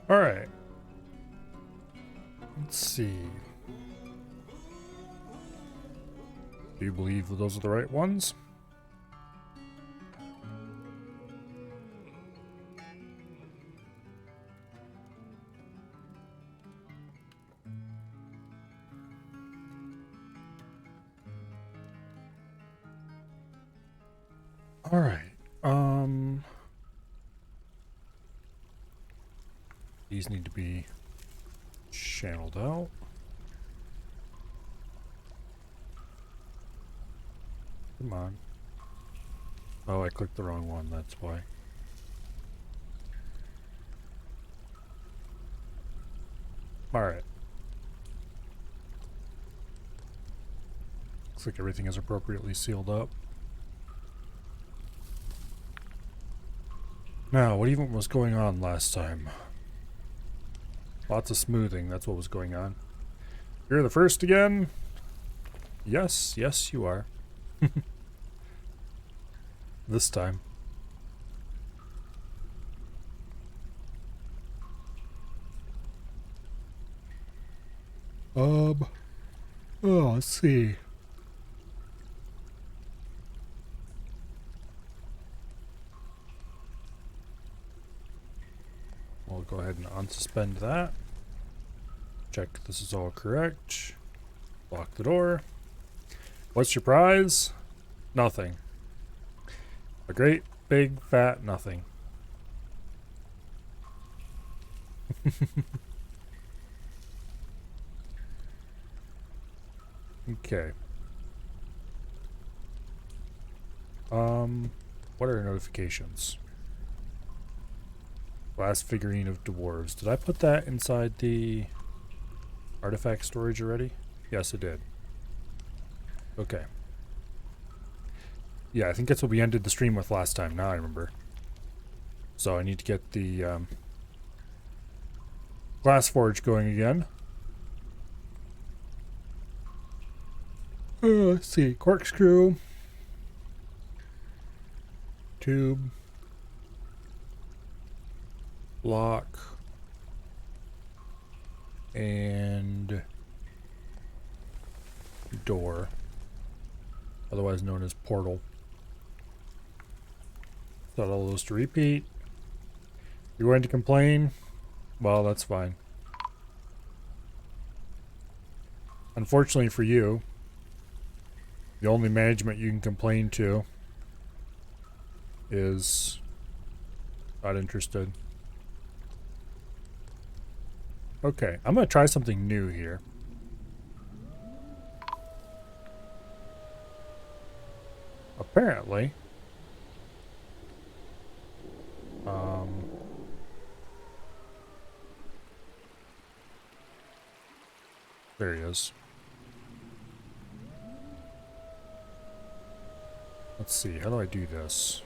All right. Let's see. Do you believe that those are the right ones? All right. These need to be channeled out. Come on. Oh, I clicked the wrong one, that's why. Alright. Looks like everything is appropriately sealed up. Now, what even was going on last time? Lots of smoothing, that's what was going on. You're the first again? Yes, yes you are. This time. Oh, let's see. We'll go ahead and unsuspend that. Check this is all correct. Lock the door. What's your prize? Nothing. A great big fat nothing. Okay. What are notifications? Last figurine of dwarves. Did I put that inside the artifact storage already? Yes, it did. Okay. Yeah, I think that's what we ended the stream with last time. Now I remember. So I need to get the glass forge going again. Let's see. Corkscrew. Tube. Lock. And door. Otherwise known as portal. Thought all those to repeat. You're going to complain? Well, that's fine. Unfortunately for you, the only management you can complain to is not interested. Okay, I'm going to try something new here. Apparently, there he is. Let's see, how do I do this?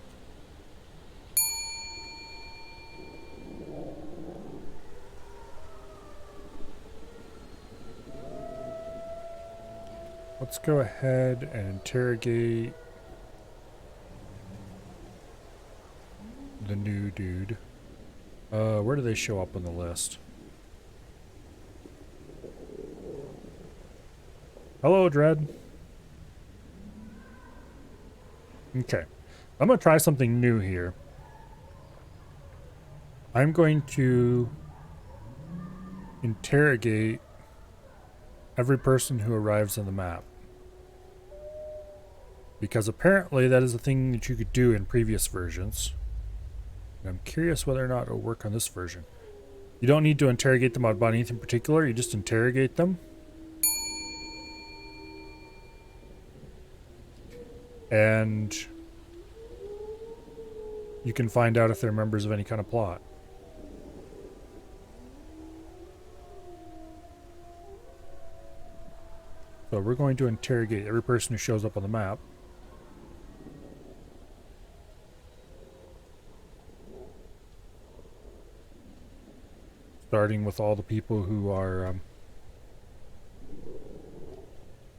Let's go ahead and interrogate the new dude. Where do they show up on the list? Hello, Dread. Okay. I'm going to try something new here. I'm going to interrogate every person who arrives on the map. Because apparently that is a thing that you could do in previous versions. And I'm curious whether or not it'll work on this version. You don't need to interrogate them about anything particular, you just interrogate them. And you can find out if they're members of any kind of plot. So we're going to interrogate every person who shows up on the map. Starting with all the people who are...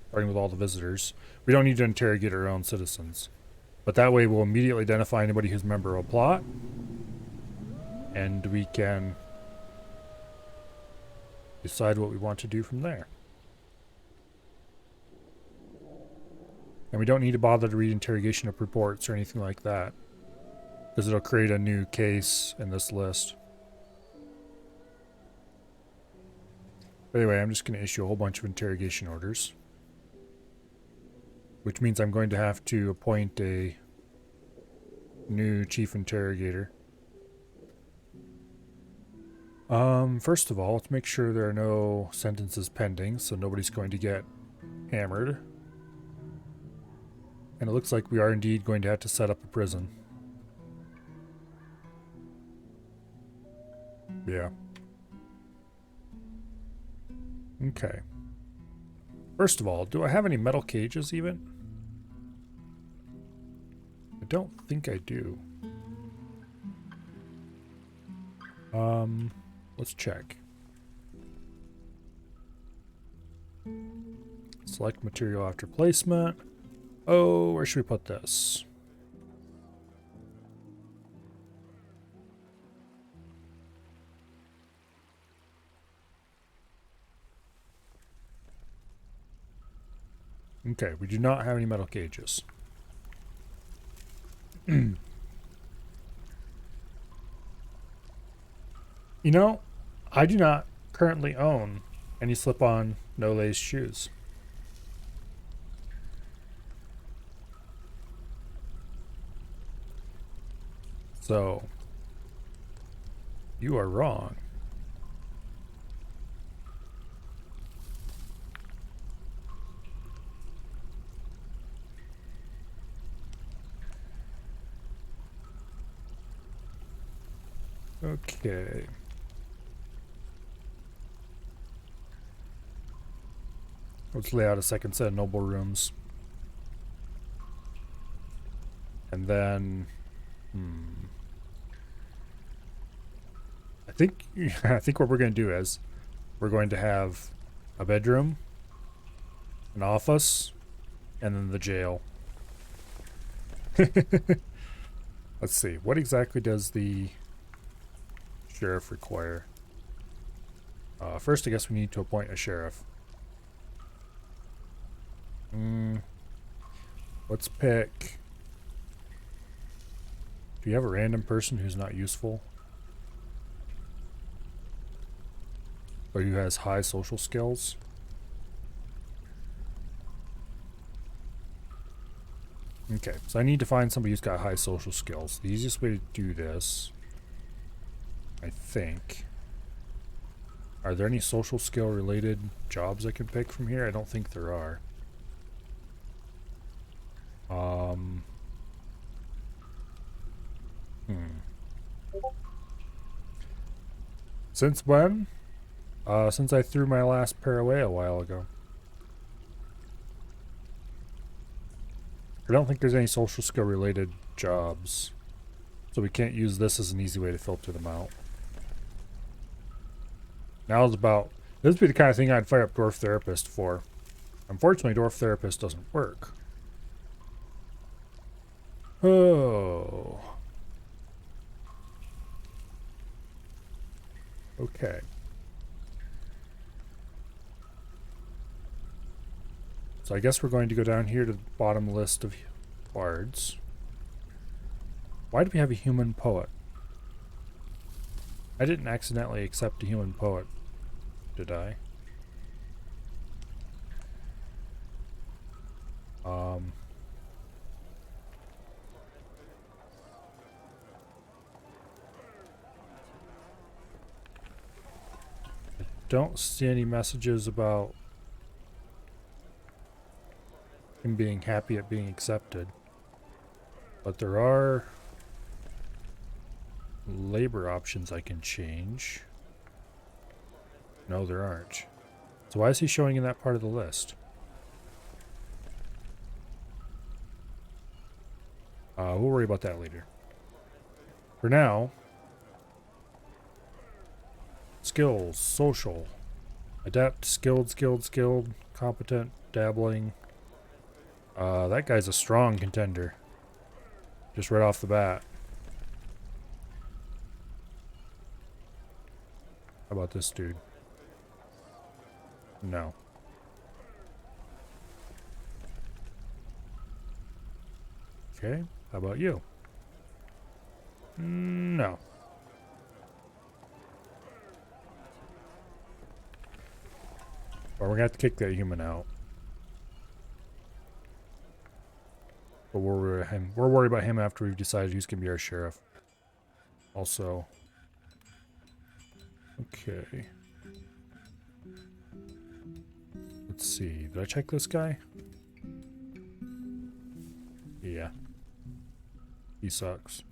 starting with all the visitors. We don't need to interrogate our own citizens. But that way we'll immediately identify anybody who's a member of a plot. And we can decide what we want to do from there. And we don't need to bother to read interrogation of reports or anything like that, because it'll create a new case in this list. But anyway, I'm just going to issue a whole bunch of interrogation orders, which means I'm going to have to appoint a new chief interrogator. First of all, let's make sure there are no sentences pending, so nobody's going to get hammered. And it looks like we are indeed going to have to set up a prison. Yeah. Okay. First of all, do I have any metal cages even? I don't think I do. Let's check. Select material after placement. Oh, where should we put this? Okay, we do not have any metal cages. You know, I do not currently own any slip-on, no-lace shoes. So, you are wrong. Okay. Let's lay out a second set of noble rooms. And then... I think what we're going to do is we're going to have a bedroom, an office, and then the jail. Let's see. What exactly does the sheriff require? First, I guess we need to appoint a sheriff. Let's pick... Do you have a random person who's not useful? Or who has high social skills? Okay, so I need to find somebody who's got high social skills. The easiest way to do this, I think... Are there any social skill related jobs I can pick from here? I don't think there are. Since when? Since I threw my last pair away a while ago. I don't think there's any social skill related jobs. So we can't use this as an easy way to filter them out. Now it's about... This would be the kind of thing I'd fire up Dwarf Therapist for. Unfortunately, Dwarf Therapist doesn't work. Oh. Okay. So I guess we're going to go down here to the bottom list of bards. Why do we have a human poet? I didn't accidentally accept a human poet, did I? I don't see any messages about him being happy at being accepted. But there are labor options I can change. No, there aren't. So why is he showing in that part of the list? We'll worry about that later. For now, skills, social, adept, skilled, competent, dabbling. That guy's a strong contender. Just right off the bat. How about this dude? No. Okay, how about you? No. Well, we're gonna have to kick that human out. But we're worried about him after we've decided who's gonna be our sheriff. Also. Okay. Let's see. Did I check this guy? Yeah. He sucks.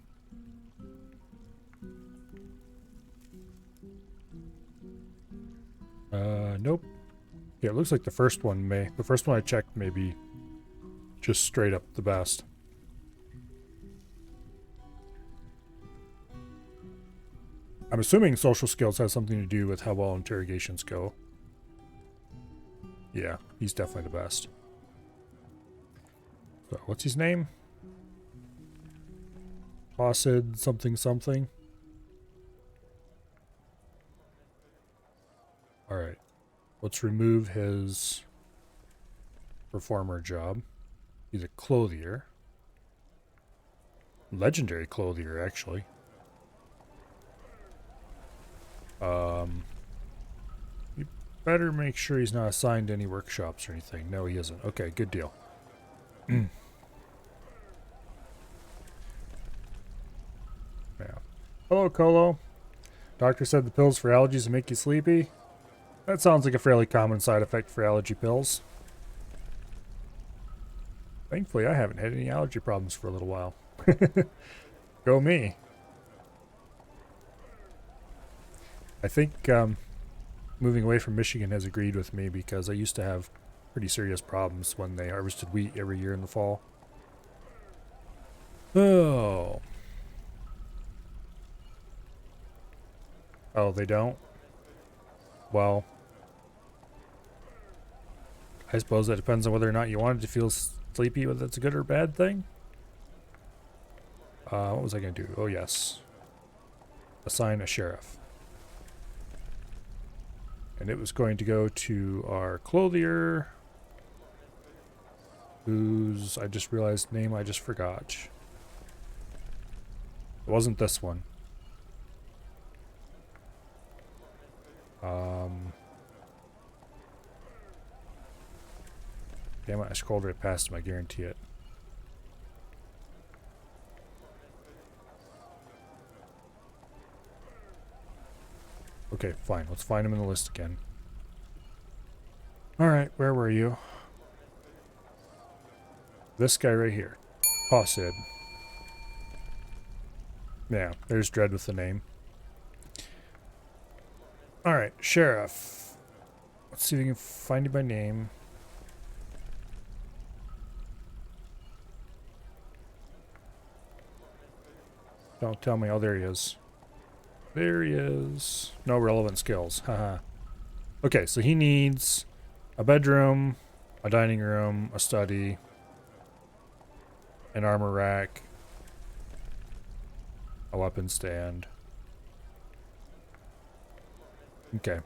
Nope. Yeah, it looks like the first one the first one I checked may be just straight up the best. I'm assuming social skills has something to do with how well interrogations go. Yeah, he's definitely the best. So, what's his name? Placid something something. Alright. Let's remove his performer job. He's a clothier. Legendary clothier, actually. You better make sure he's not assigned to any workshops or anything. No, he isn't. Okay, good deal. Yeah. Hello, Colo. Doctor said the pills for allergies make you sleepy. That sounds like a fairly common side effect for allergy pills. Thankfully, I haven't had any allergy problems for a little while. Go me. I think moving away from Michigan has agreed with me because I used to have pretty serious problems when they harvested wheat every year in the fall. Oh. Oh, they don't? Well, I suppose that depends on whether or not you wanted to feel sleepy, whether that's a good or bad thing. What was I going to do? Oh, yes. Assign a sheriff. And it was going to go to our clothier, whose, I just realized, name I just forgot. It wasn't this one. Damn it, I scrolled right past him, I guarantee it. Okay, fine. Let's find him in the list again. Alright, where were you? This guy right here. Placid. Yeah, there's Dread with the name. Alright, Sheriff. Let's see if we can find you by name. Don't tell me. Oh, there he is. There he is. No relevant skills. Haha. Okay, so he needs a bedroom, a dining room, a study, an armor rack, a weapon stand. Okay.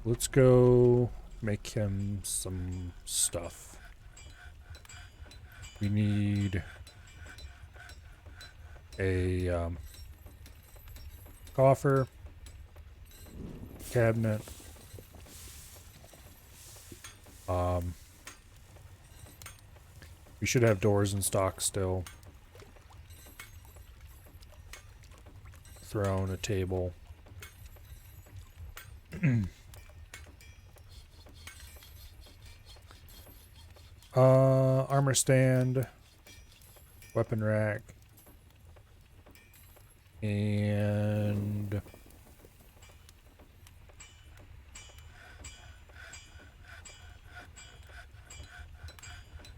Let's go make him some stuff. We need a coffer, cabinet, we should have doors in stock still. Throne, a table. Armor stand, weapon rack, and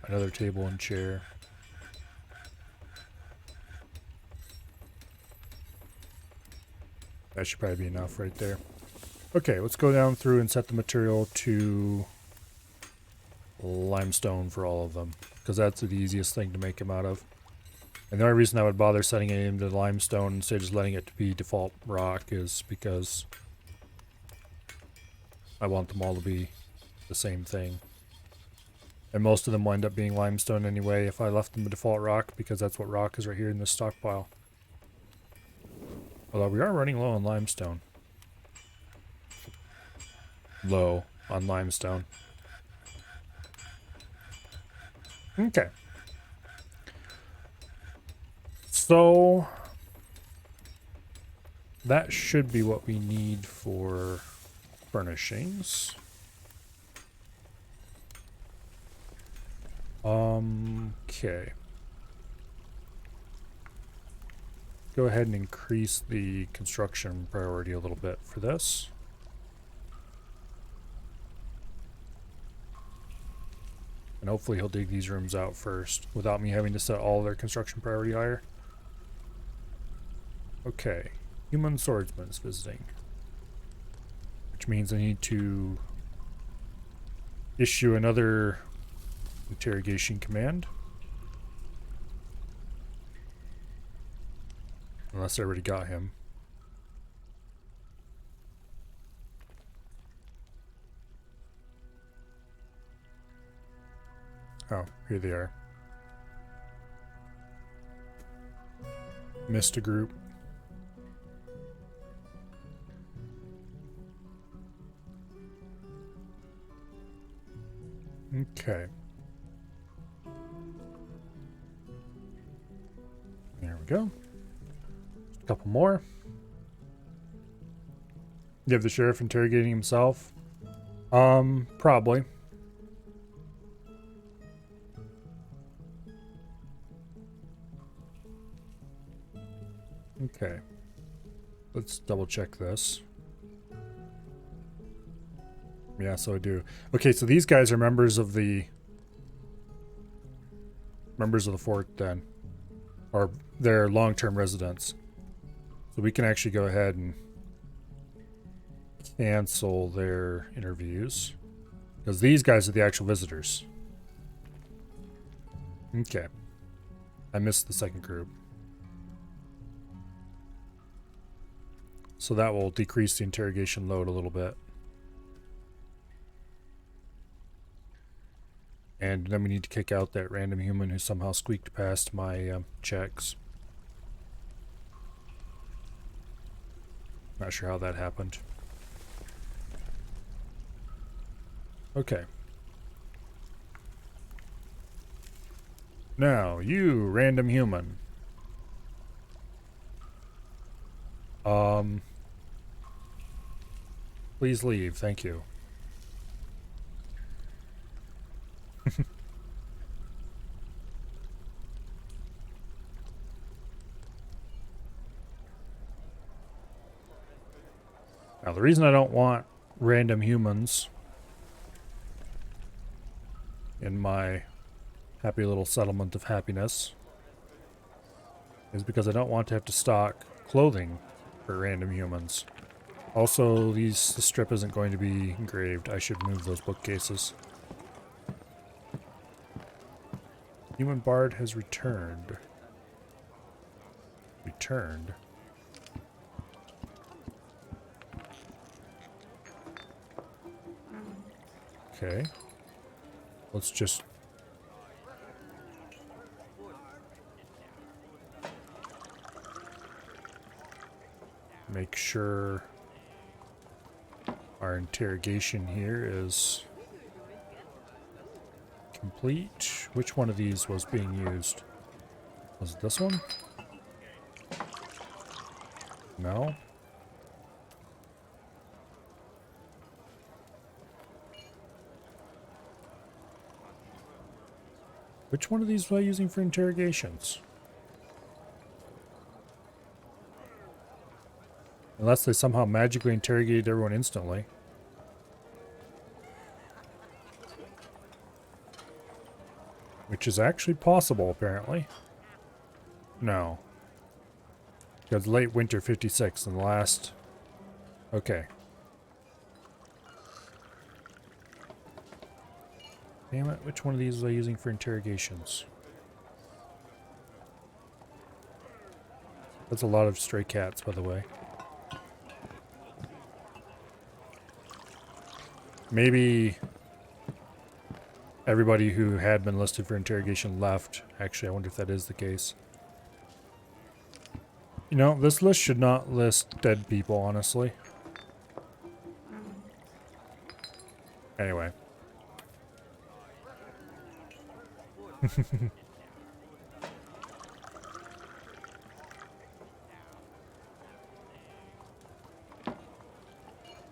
another table and chair. That should probably be enough right there. Okay, let's go down through and set the material to limestone for all of them, because that's the easiest thing to make them out of. And the only reason I would bother setting it into limestone instead of just letting it be default rock is because I want them all to be the same thing. And most of them wind up being limestone anyway if I left them a default rock, because that's what rock is right here in this stockpile. Although we are running low on limestone. Low on limestone. Okay. So that should be what we need for furnishings. Okay. Go ahead and increase the construction priority a little bit for this. And hopefully he'll dig these rooms out first without me having to set all their construction priority higher. Okay. Human swordsman is visiting. Which means I need to issue another interrogation command. Unless I already got him. Oh, here they are. Missed a group. Okay. There we go. Just a couple more. You have the sheriff interrogating himself? Probably. Okay. Let's double check this. Yeah, so I do. Okay, so these guys are members of the fort then. Or they're long-term residents. So we can actually go ahead and cancel their interviews. Because these guys are the actual visitors. Okay. I missed the second group. So that will decrease the interrogation load a little bit. And then we need to kick out that random human who somehow squeaked past my checks. Not sure how that happened. Okay. Now, you random human. Please leave, thank you. Now, the reason I don't want random humans in my happy little settlement of happiness is because I don't want to have to stock clothing for random humans. Also, the strip isn't going to be engraved. I should move those bookcases. Human Bard has returned. Returned. Okay. Let's just... make sure our interrogation here is complete. Which one of these was being used? Was it this one? No. Which one of these was I using for interrogations? Unless they somehow magically interrogated everyone instantly. Which is actually possible, apparently. No. Because late winter 56 and the last... Okay. Damn it, which one of these was I using for interrogations? That's a lot of stray cats, by the way. Maybe everybody who had been listed for interrogation left. Actually, I wonder if that is the case. You know, this list should not list dead people, honestly. Anyway.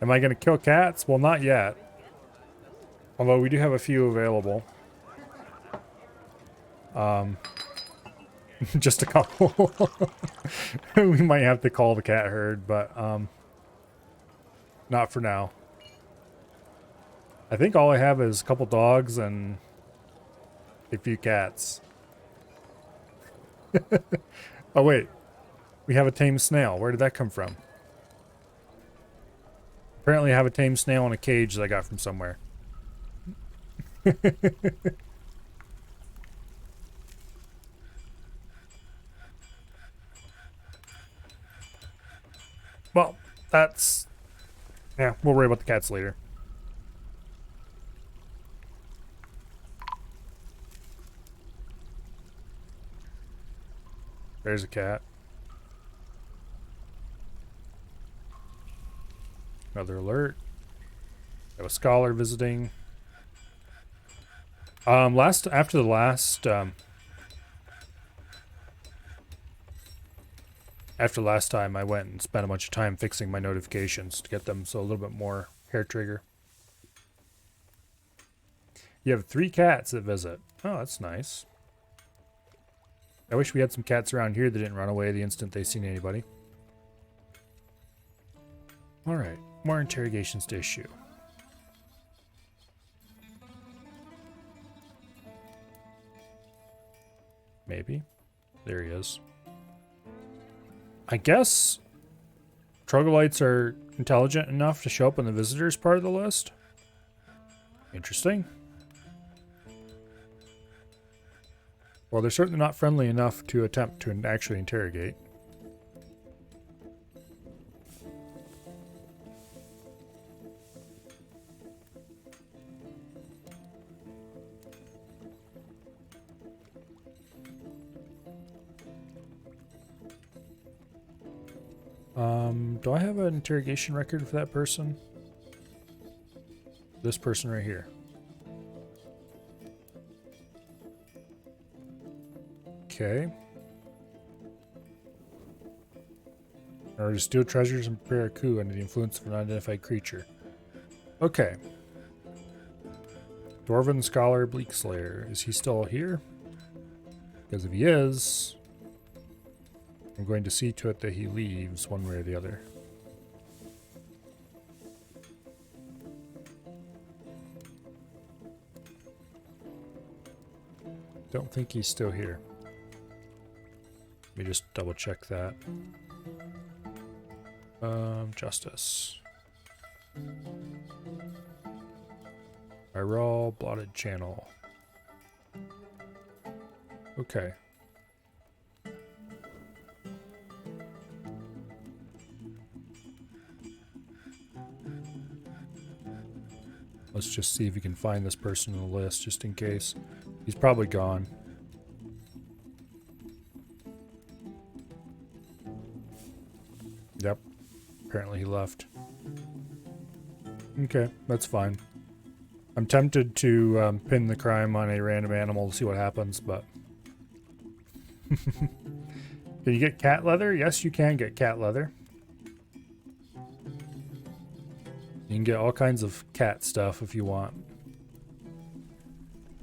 Am I going to kill cats? Well, not yet. Although we do have a few available. Just a couple. We might have to call the cat herd, but not for now. I think all I have is a couple dogs and a few cats. Oh wait, we have a tame snail. Where did that come from? Apparently I have a tame snail in a cage that I got from somewhere. Well, that's... yeah, we'll worry about the cats later. There's a cat. Another alert. We have a scholar visiting. After the last time, I went and spent a bunch of time fixing my notifications to get them so a little bit more hair trigger. You have 3 cats that visit. Oh, that's nice. I wish we had some cats around here that didn't run away the instant they seen anybody. Alright, more interrogations to issue. Maybe. There he is. I guess troglodytes are intelligent enough to show up on the visitors part of the list. Interesting. Well, they're certainly not friendly enough to attempt to actually interrogate. Do I have an interrogation record for that person? This person right here. Okay. Or to steal treasures and prepare a coup under the influence of an unidentified creature. Okay. Dwarven Scholar Bleak Slayer. Is he still here? Because if he is, I'm going to see to it that he leaves one way or the other. Don't think he's still here. Let me just double check that. Justice. Viral blotted channel. Okay. Let's just see if we can find this person on the list, just in case. He's probably gone. Yep. Apparently he left. Okay, that's fine. I'm tempted to pin the crime on a random animal to see what happens, but... Can you get cat leather? Yes, you can get cat leather. You can get all kinds of cat stuff if you want.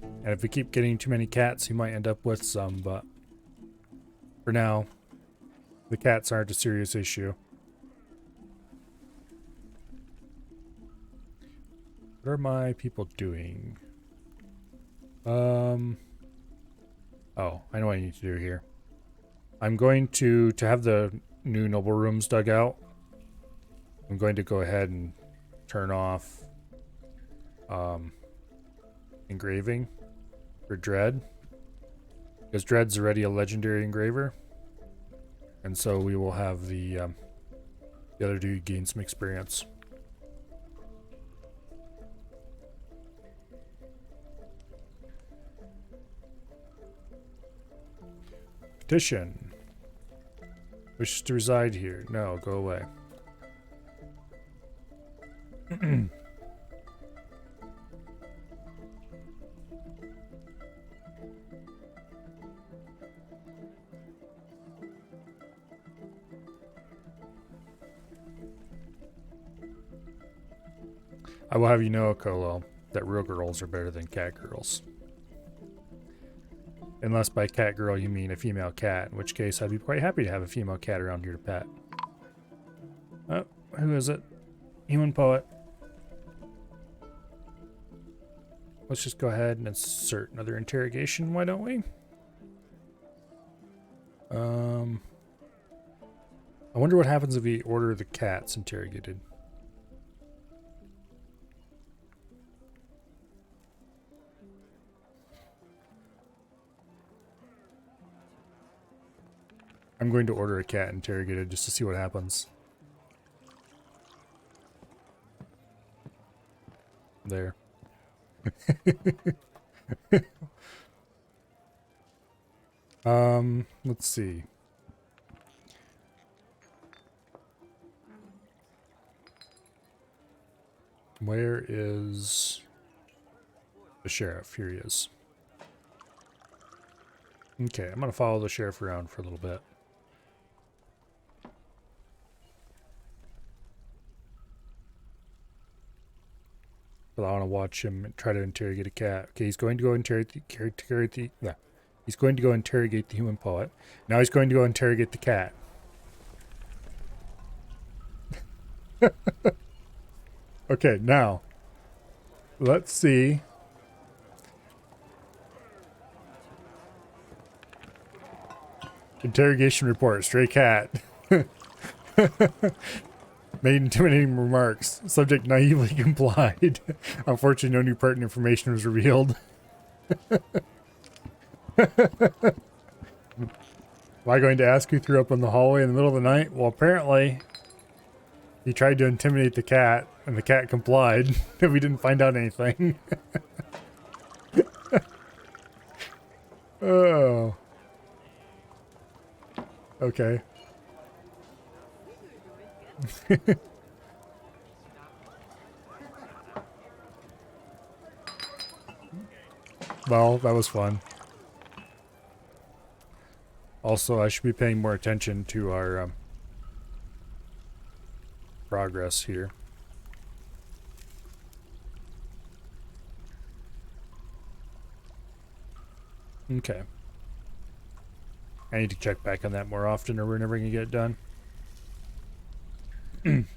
And if we keep getting too many cats, you might end up with some, but... for now, the cats aren't a serious issue. What are my people doing? Oh, I know what I need to do here. I'm going to have the new noble rooms dug out. I'm going to go ahead and turn off engraving for Dread. Because Dread's already a legendary engraver. And so we will have the other dude gain some experience. Petition. Wishes to reside here. No, go away. I will have you know, Kolo, that real girls are better than cat girls. Unless by cat girl you mean a female cat, in which case I'd be quite happy to have a female cat around here to pet. Oh, who is it? Human poet. Let's just go ahead and insert another interrogation, why don't we? I wonder what happens if we order the cats interrogated. I'm going to order a cat interrogated just to see what happens. There. Let's see. Where is the sheriff? Here he is. Okay, I'm gonna follow the sheriff around for a little bit. But I want to watch him try to interrogate a cat. Okay, he's going to go interrogate he's going to go interrogate the human poet. Now he's going to go interrogate the cat. Okay, now let's see. Interrogation report, stray cat. Made intimidating remarks. Subject naively complied. Unfortunately, no new pertinent information was revealed. Am I going to ask who threw up in the hallway in the middle of the night? Well, apparently, he tried to intimidate the cat, and the cat complied. We didn't find out anything. Oh. Okay. Well, that was fun. Also, I should be paying more attention to our progress here. Okay. I need to check back on that more often or we're never going to get it done.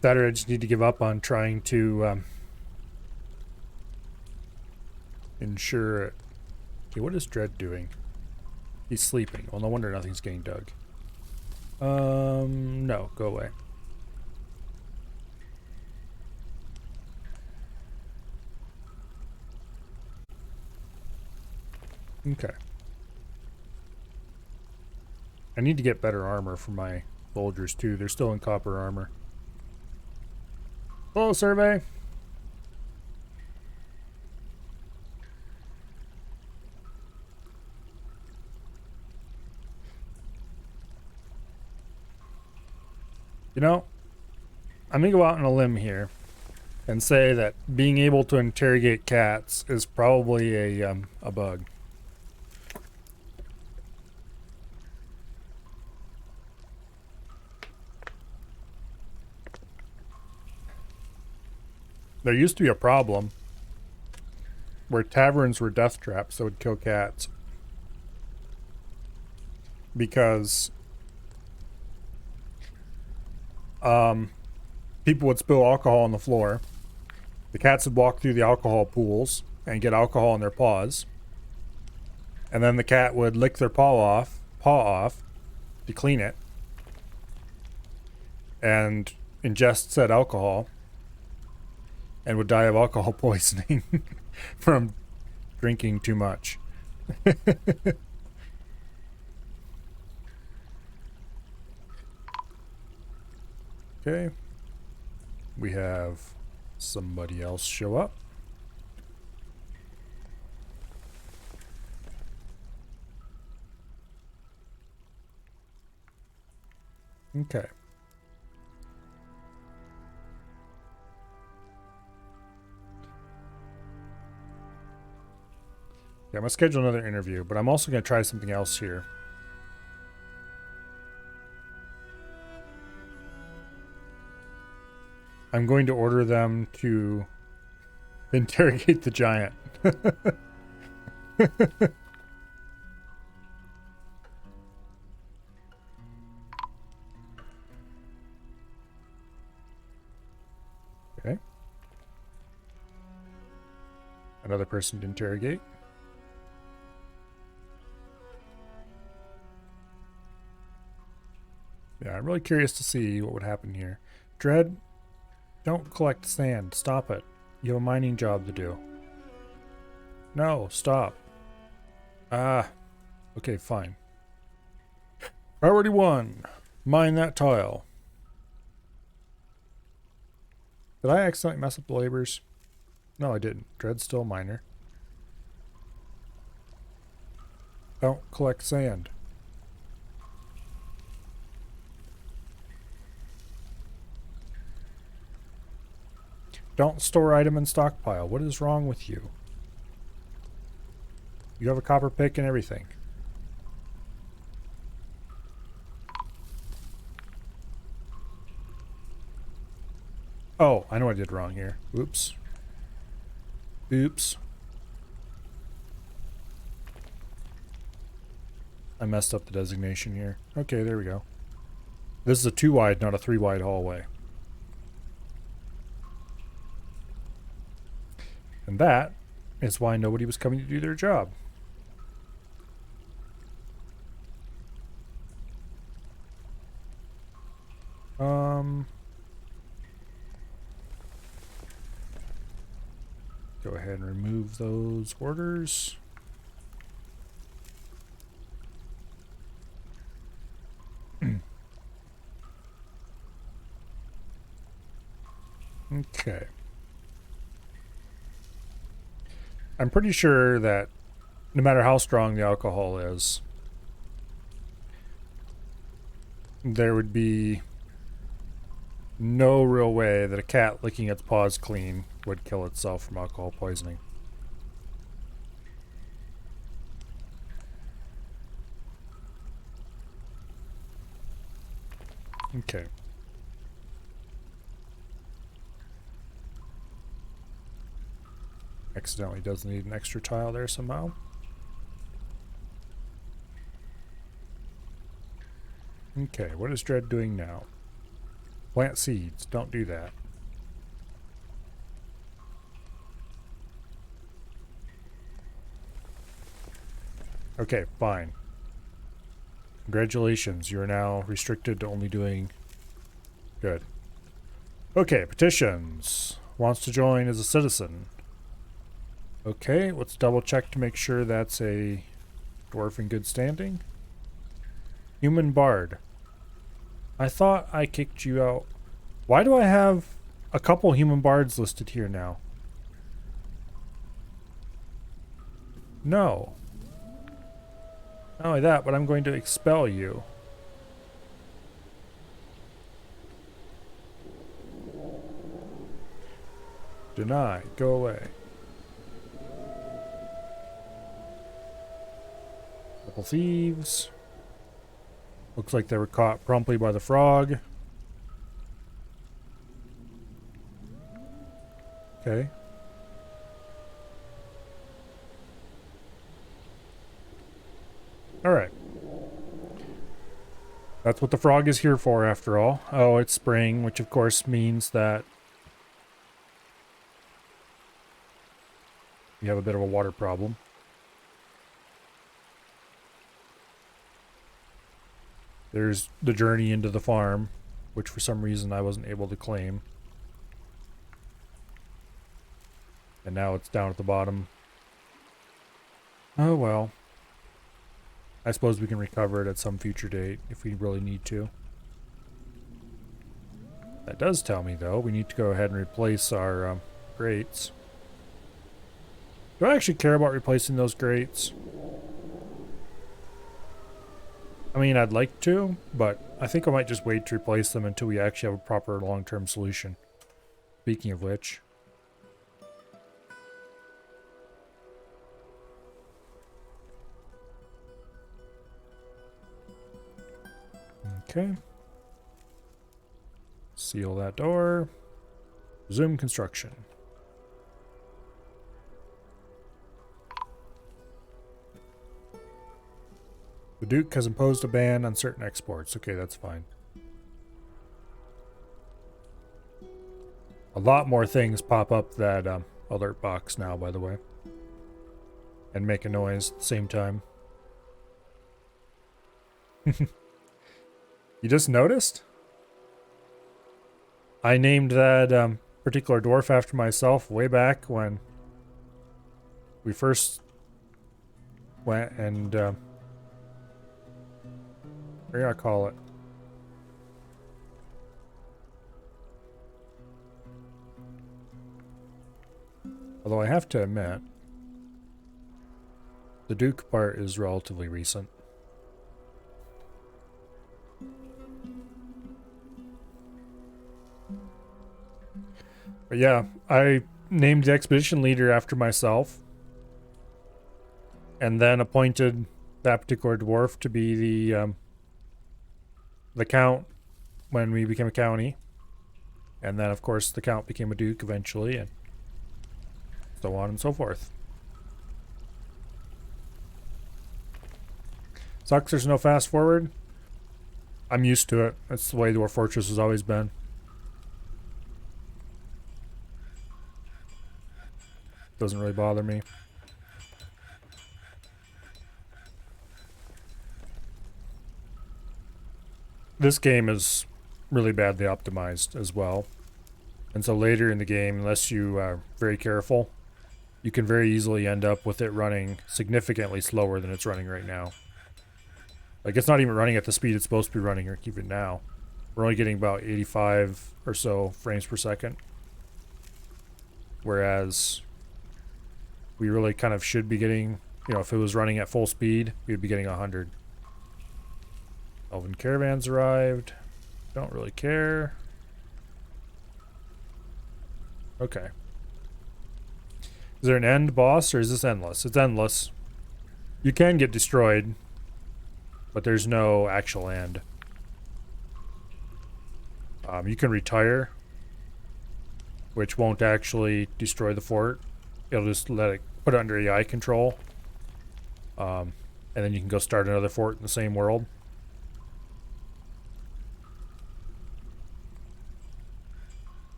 That or I just need to give up on trying to ensure it. Okay, what is Dread doing? He's sleeping. Well, no wonder nothing's getting dug. No, go away. Okay. I need to get better armor for my soldiers too. They're still in copper armor. Hello, survey. You know, I'm gonna go out on a limb here and say that being able to interrogate cats is probably a bug. There used to be a problem where taverns were death traps that would kill cats because people would spill alcohol on the floor. The cats would walk through the alcohol pools and get alcohol in their paws. And then the cat would lick their paw off to clean it and ingest said alcohol and would die of alcohol poisoning from drinking too much. Okay. We have somebody else show up. Okay. Yeah, I'm gonna schedule another interview, but I'm also gonna try something else here. I'm going to order them to interrogate the giant. Okay. Another person to interrogate. Yeah, I'm really curious to see what would happen here. Dread, don't collect sand. Stop it. You have a mining job to do. No, stop. Ah. Okay, fine. Priority 1. Mine that tile. Did I accidentally mess up the labors? No, I didn't. Dread's still a miner. Don't collect sand. Don't store item in stockpile. What is wrong with you? You have a copper pick and everything. Oh, I know what I did wrong here. Oops. Oops. I messed up the designation here. Okay, there we go. This is a 2 wide, not a 3 wide hallway. And that is why nobody was coming to do their job. Go ahead and remove those orders. Okay. I'm pretty sure that no matter how strong the alcohol is, there would be no real way that a cat licking its paws clean would kill itself from alcohol poisoning. Okay. Accidentally does need an extra tile there somehow. Okay, what is Dread doing now? Plant seeds. Don't do that. Okay, fine. Congratulations, you're now restricted to only doing good. Okay, petitions. Wants to join as a citizen. Okay, let's double check to make sure that's a dwarf in good standing. Human bard. I thought I kicked you out. Why do I have a couple human bards listed here now? No. Not only that, but I'm going to expel you. Deny. Go away. Couple thieves. Looks like they were caught promptly by the frog. Okay. Alright. That's what the frog is here for, after all. Oh, it's spring, which of course means that you have a bit of a water problem. There's the journey into the farm, which for some reason I wasn't able to claim. And now it's down at the bottom. Oh well. I suppose we can recover it at some future date if we really need to. That does tell me, though, we need to go ahead and replace our grates. Do I actually care about replacing those grates? I mean, I'd like to, but I think I might just wait to replace them until we actually have a proper long-term solution. Speaking of which. Okay. Seal that door. Resume construction. The Duke has imposed a ban on certain exports. Okay, that's fine. A lot more things pop up that alert box now, by the way. And make a noise at the same time. You just noticed? I named that particular dwarf after myself way back when we first went and what do I call it? Although I have to admit, the Duke part is relatively recent. But yeah, I named the expedition leader after myself. And then appointed that particular dwarf to be the count when we became a county. And then, of course, the count became a duke eventually, and so on and so forth. Sucks there's no fast forward. I'm used to it. That's the way Dwarf Fortress has always been. Doesn't really bother me. This game is really badly optimized as well. And so later in the game, unless you are very careful, you can very easily end up with it running significantly slower than it's running right now. Like, it's not even running at the speed it's supposed to be running even now. We're only getting about 85 or so frames per second. Whereas we really kind of should be getting, you know, if it was running at full speed, we'd be getting 100. Elven caravans arrived. Don't really care. Okay. Is there an end boss, or is this endless? It's endless. You can get destroyed, but there's no actual end. You can retire, which won't actually destroy the fort. It'll just let it put it under AI control. And then you can go start another fort in the same world.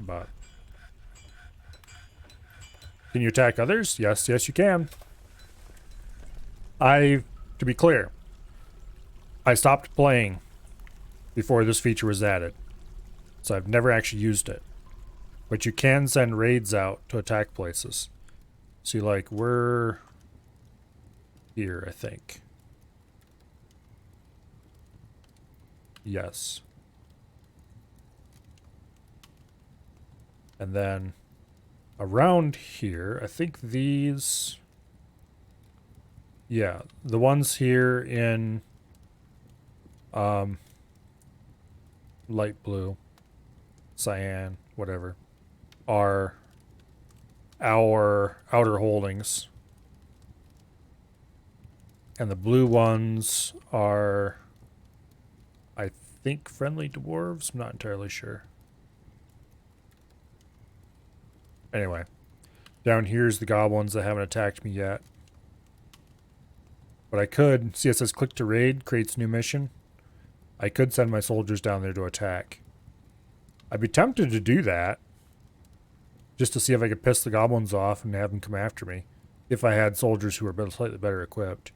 But can you attack others? Yes, yes you can. To be clear, I stopped playing before this feature was added. So I've never actually used it. But you can send raids out to attack places. See, like, we're here, I think. Yes. And then around here, I think these... Yeah, the ones here in light blue, cyan, whatever, are our outer holdings. And the blue ones are, I think, friendly dwarves. I'm not entirely sure. Anyway, down here's the goblins that haven't attacked me yet. But I could, see it says click to raid, creates new mission. I could send my soldiers down there to attack. I'd be tempted to do that. Just to see if I could piss the goblins off and have them come after me. If I had soldiers who were slightly better equipped.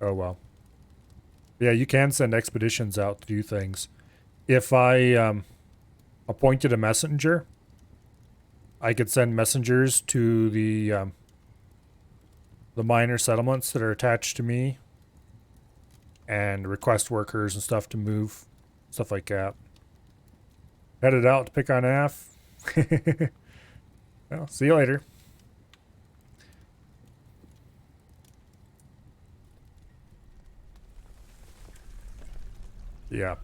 Oh well. Yeah, you can send expeditions out to do things. If I appointed a messenger, I could send messengers to the minor settlements that are attached to me and request workers and stuff to move, stuff like that. Headed out to pick on Af. Well, see you later. Yeah.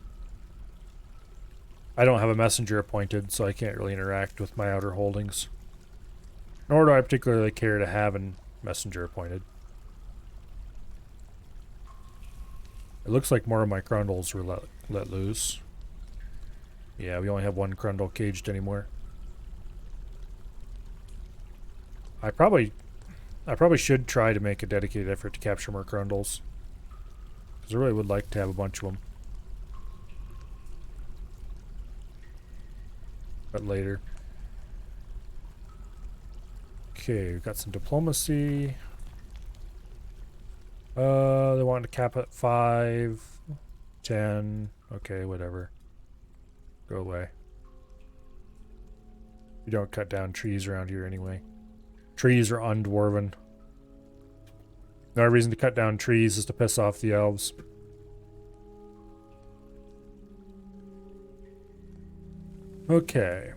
I don't have a messenger appointed, so I can't really interact with my outer holdings. Nor do I particularly care to have a messenger appointed. It looks like more of my Crundles were let loose. Yeah, we only have one Crundle caged anymore. I probably should try to make a dedicated effort to capture more Crundles. Because I really would like to have a bunch of them. But later. Okay, we've got some diplomacy. They want to cap at 5, 10. Okay, whatever. Go away. You don't cut down trees around here anyway. Trees are undwarven. The only reason to cut down trees is to piss off the elves. Okay.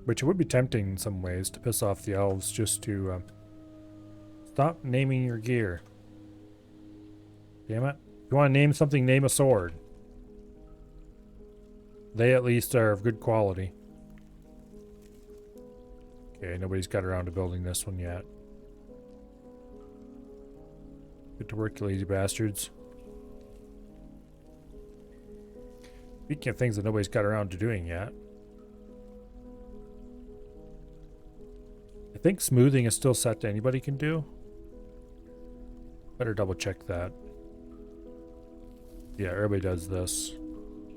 Which it would be tempting in some ways to piss off the elves just to stop naming your gear. Damn it. If you want to name something, name a sword. They at least are of good quality. Okay, nobody's got around to building this one yet. Get to work, you lazy bastards. Speaking of things that nobody's got around to doing yet. I think smoothing is still set to anybody can do. Better double check that. Yeah, everybody does this.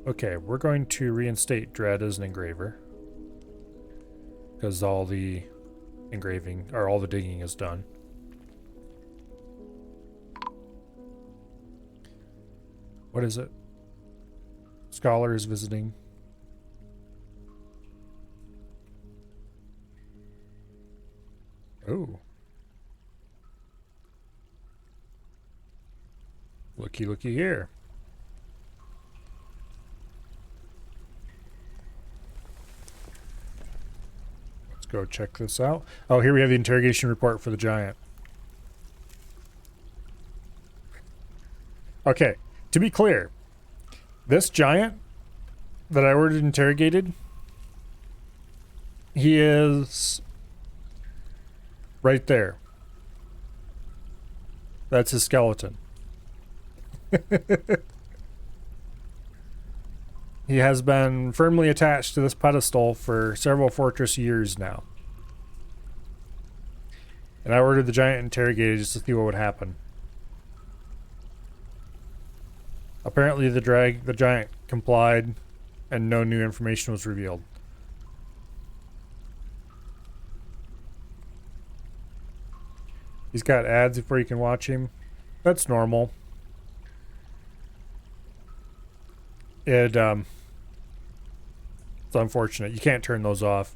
Okay, we're going to reinstate Dread as an engraver. Because all the engraving, or all the digging is done. What is it? Scholar is visiting. Oh. Looky, looky here. Let's go check this out. Oh, here we have the interrogation report for the giant. Okay, to be clear, this giant that I ordered interrogated, he is right there. That's his skeleton. He has been firmly attached to this pedestal for several Fortress years now. And I ordered the giant interrogated just to see what would happen. Apparently the giant complied and no new information was revealed. He's got ads before you can watch him. That's normal. It's unfortunate. You can't turn those off.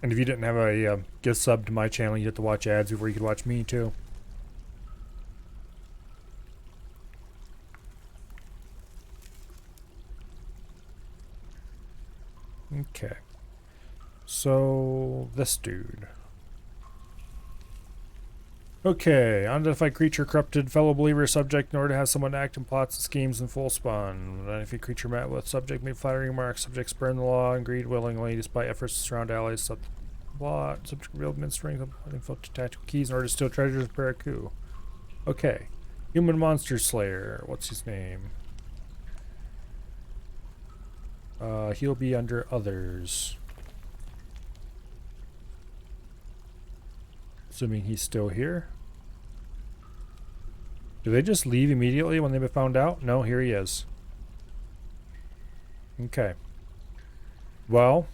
And if you didn't have a gift sub to my channel, you have to watch ads before you could watch me too. Okay. So, this dude. Okay, unidentified creature corrupted fellow believer subject in order to have someone act in plots and schemes in full spawn. Unidentified creature met with subject made flattering remarks. Subject spurned the law and agreed willingly despite efforts to surround allies. Subject revealed ministering infiltrated tactical keys in order to steal treasures of Paraku. Okay. Human monster slayer. What's his name? He'll be under others. Assuming he's still here. Do they just leave immediately when they've been found out? No, here he is. Okay. Well,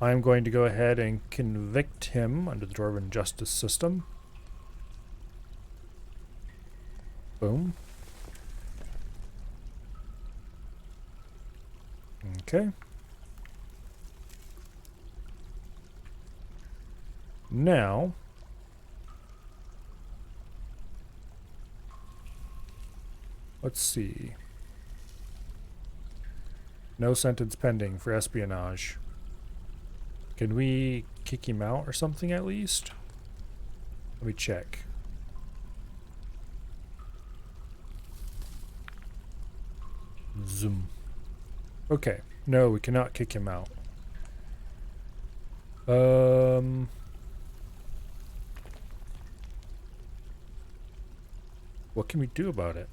I'm going to go ahead and convict him under the Dwarven justice system. Boom. Okay. Now, Let's see. No sentence pending for espionage. Can we kick him out or something at least? Let me check. Zoom. Okay. No, we cannot kick him out. What can we do about it?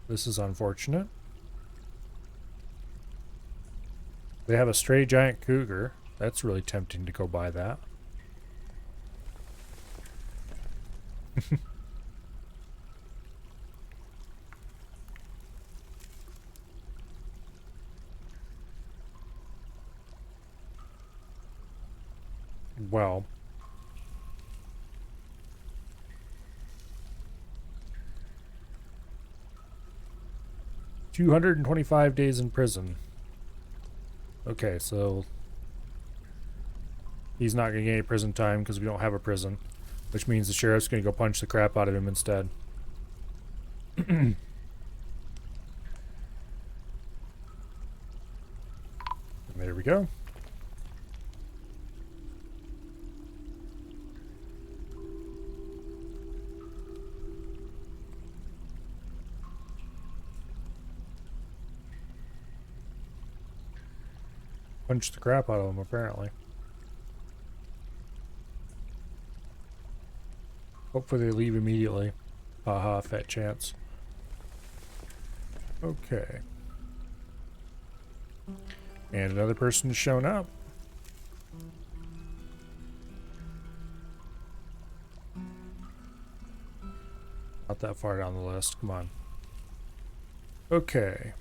This is unfortunate. They have a stray giant cougar. That's really tempting to go buy that. Well. $225 days in prison. Okay, so he's not going to get any prison time because we don't have a prison, which means the sheriff's going to go punch the crap out of him instead. There we go. Punch the crap out of him, apparently. Hopefully they leave immediately. Haha, fat chance. Okay. And another person has shown up. Not that far down the list. Come on. Okay.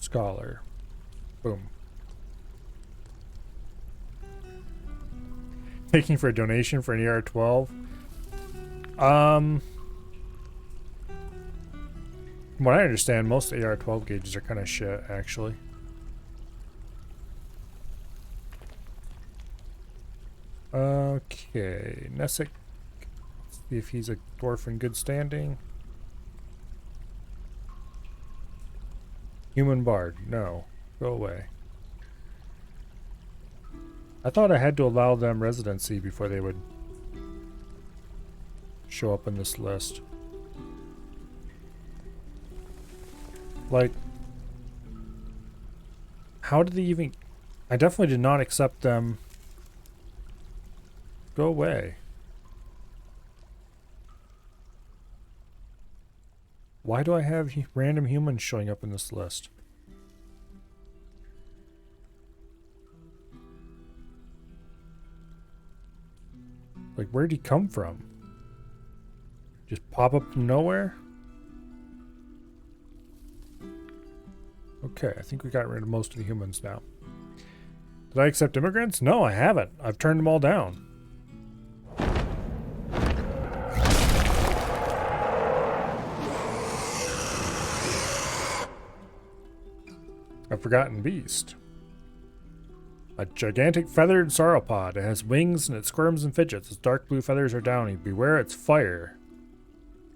Scholar. Boom. Taking for a donation for an AR-12. From what I understand, most AR-12 gauges are kind of shit, actually. Okay, Nessic. Let's see if he's a dwarf in good standing. Human bard. No. Go away. I thought I had to allow them residency before they would show up in this list. Like, how did they even... I definitely did not accept them. Go away. Why do I have random humans showing up in this list? Like, where'd he come from? Just pop up from nowhere? Okay, I think we got rid of most of the humans now. Did I accept immigrants? No, I haven't. I've turned them all down. A forgotten beast. A gigantic feathered sauropod. It has wings and it squirms and fidgets. Its dark blue feathers are downy. Beware its fire.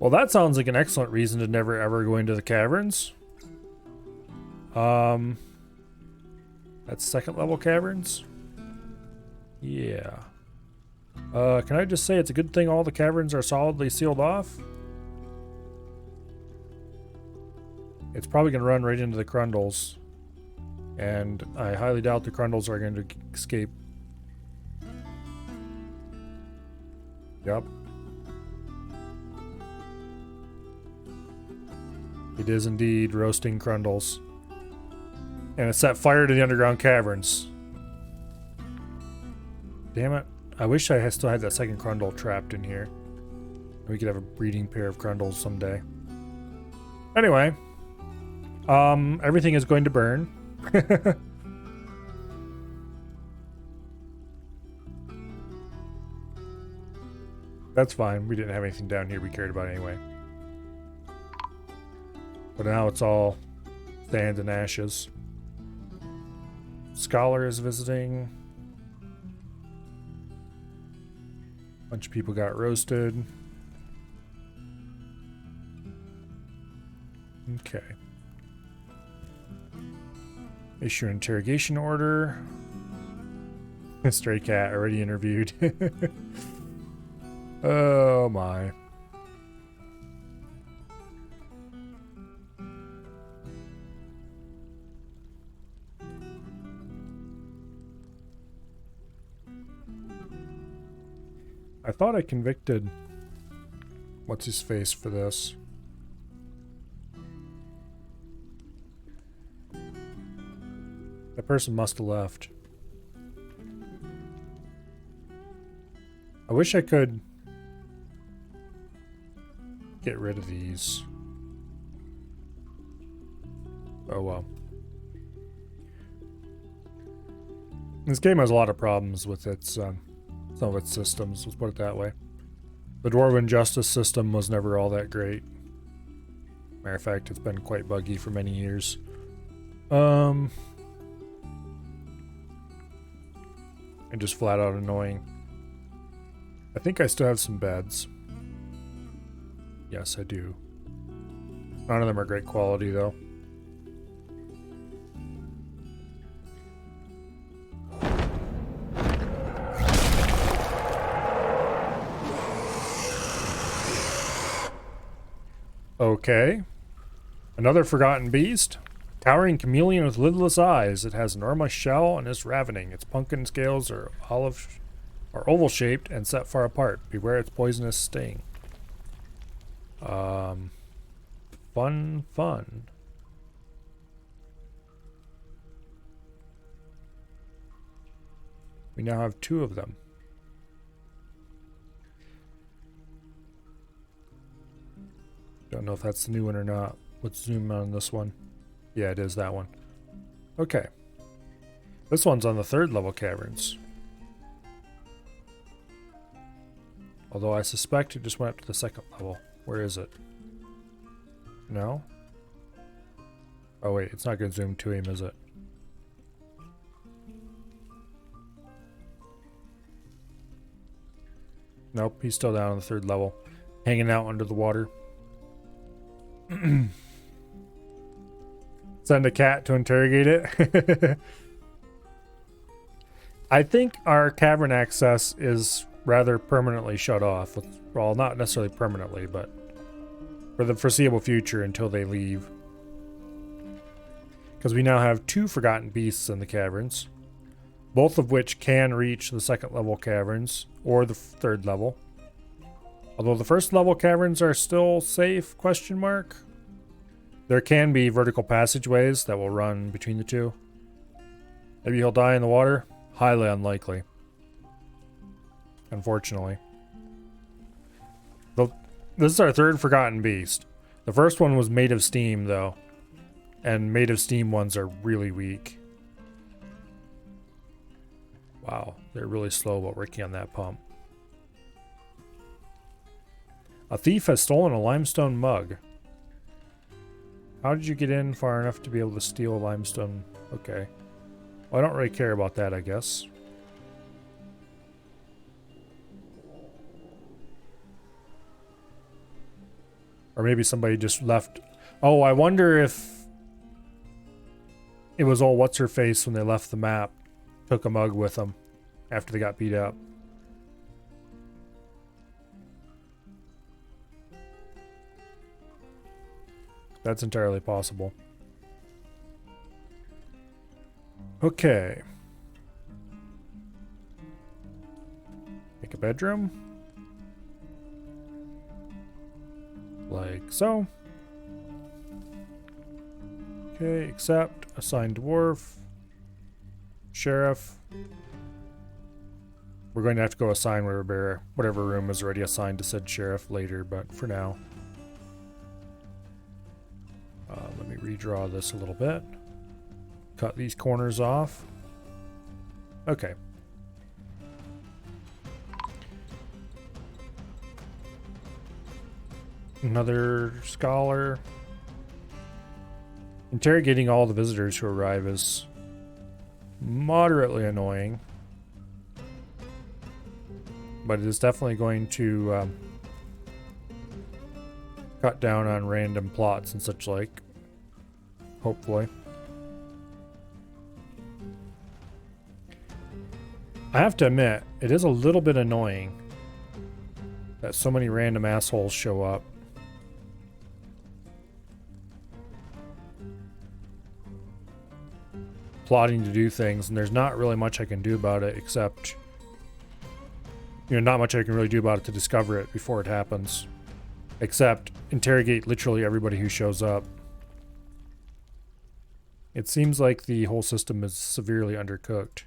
Well, that sounds like an excellent reason to never ever go into the caverns. That's second level caverns? Yeah. Can I just say it's a good thing all the caverns are solidly sealed off? It's probably going to run right into the Crundles. And I highly doubt the Crundles are going to escape. Yep. It is indeed roasting Crundles. And it set fire to the underground caverns. Damn it. I wish I still had that second Crundle trapped in here. We could have a breeding pair of Crundles someday. Anyway. Everything is going to burn. That's fine. We didn't have anything down here we cared about anyway. But now it's all sand and ashes. Scholar is visiting. Bunch of people got roasted. Okay. Issue an interrogation order. Stray cat already interviewed. Oh my. I thought I convicted what's his face for this. That person must have left. I wish I could get rid of these. Oh well. This game has a lot of problems with its some of its systems, let's put it that way. The Dwarven justice system was never all that great. Matter of fact, it's been quite buggy for many years. And just flat out annoying. I think I still have some beds. Yes, I do. None of them are great quality, though. Okay. Another forgotten beast. Towering chameleon with lidless eyes. It has an enormous shell and is ravening. Its pumpkin scales are oval-shaped and set far apart. Beware its poisonous sting. Fun. We now have 2 of them. Don't know if that's the new one or not. Let's zoom on this one. Yeah, it is that one. Okay. This one's on the 3rd level caverns. Although I suspect it just went up to the 2nd level. Where is it? No? Oh wait, it's not going to zoom to him, is it? Nope, he's still down on the 3rd level. Hanging out under the water. Send a cat to interrogate it. I think our cavern access is rather permanently shut off. Well, not necessarily permanently, but for the foreseeable future until they leave. Because we now have 2 forgotten beasts in the caverns, both of which can reach the 2nd level caverns or the 3rd level. Although the 1st level caverns are still safe, question mark. There can be vertical passageways that will run between the 2. Maybe he'll die in the water? Highly unlikely. Unfortunately. This is our 3rd forgotten beast. The first one was made of steam, though. And made of steam ones are really weak. Wow, they're really slow about working on that pump. A thief has stolen a limestone mug. How did you get in far enough to be able to steal a limestone? Okay. Well, I don't really care about that, I guess. Or maybe somebody just left. Oh, I wonder if it was all what's-her-face when they left the map. Took a mug with them after they got beat up. That's entirely possible. Okay. Make a bedroom. Like so. Okay, accept. Assign dwarf. Sheriff. We're going to have to go assign whatever room is already assigned to said sheriff later, but for now. Let me redraw this a little bit. Cut these corners off. Okay. Another scholar. Interrogating all the visitors who arrive is moderately annoying. But it is definitely going to cut down on random plots and such like. Hopefully. I have to admit, it is a little bit annoying that so many random assholes show up. Plotting to do things, and there's not really much I can do about it except, you know, not much I can really do about it to discover it before it happens. Except interrogate literally everybody who shows up. It seems like the whole system is severely undercooked.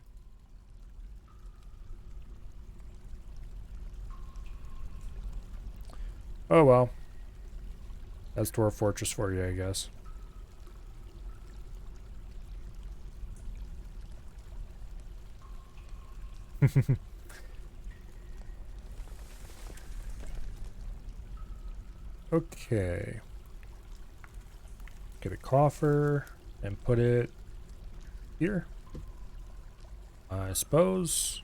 Oh well. That's Dwarf Fortress for you, I guess. Okay. Get a coffer and put it here. I suppose.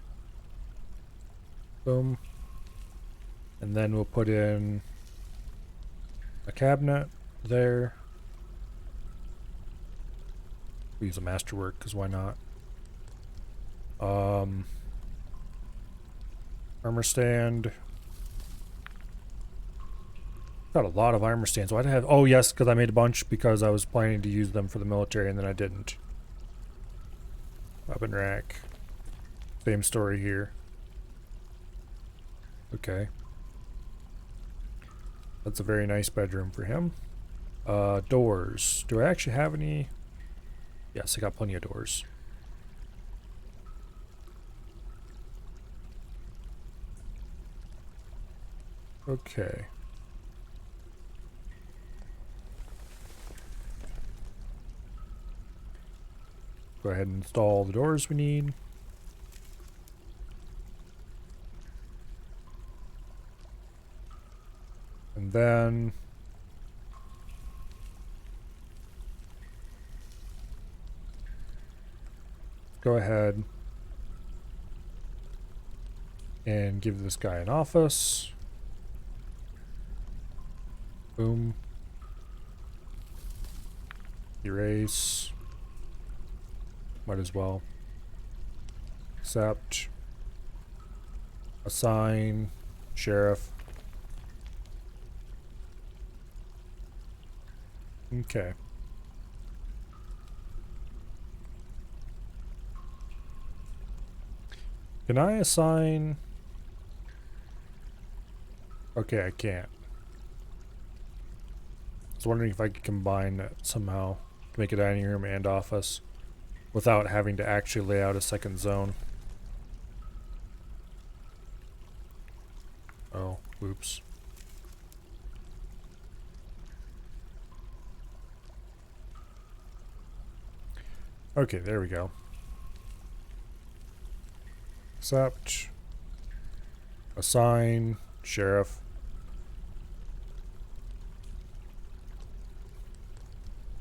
Boom. And then we'll put in a cabinet there. We use a masterwork because why not? Armor stand. Got a lot of armor stands. Why'd I have? Oh yes, because I made a bunch because I was planning to use them for the military and then I didn't. Weapon rack. Same story here. Okay. That's a very nice bedroom for him. Doors. Do I actually have any? Yes, I got plenty of doors. Okay. Go ahead and install all the doors we need. And then go ahead and give this guy an office. Boom. Erase. Might as well. Accept. Assign. Sheriff. Okay. Can I assign? Okay, I can't. I was wondering if I could combine it somehow to make a dining room and office without having to actually lay out a second zone. Oh, oops. Okay, there we go. Accept. Assign. Sheriff.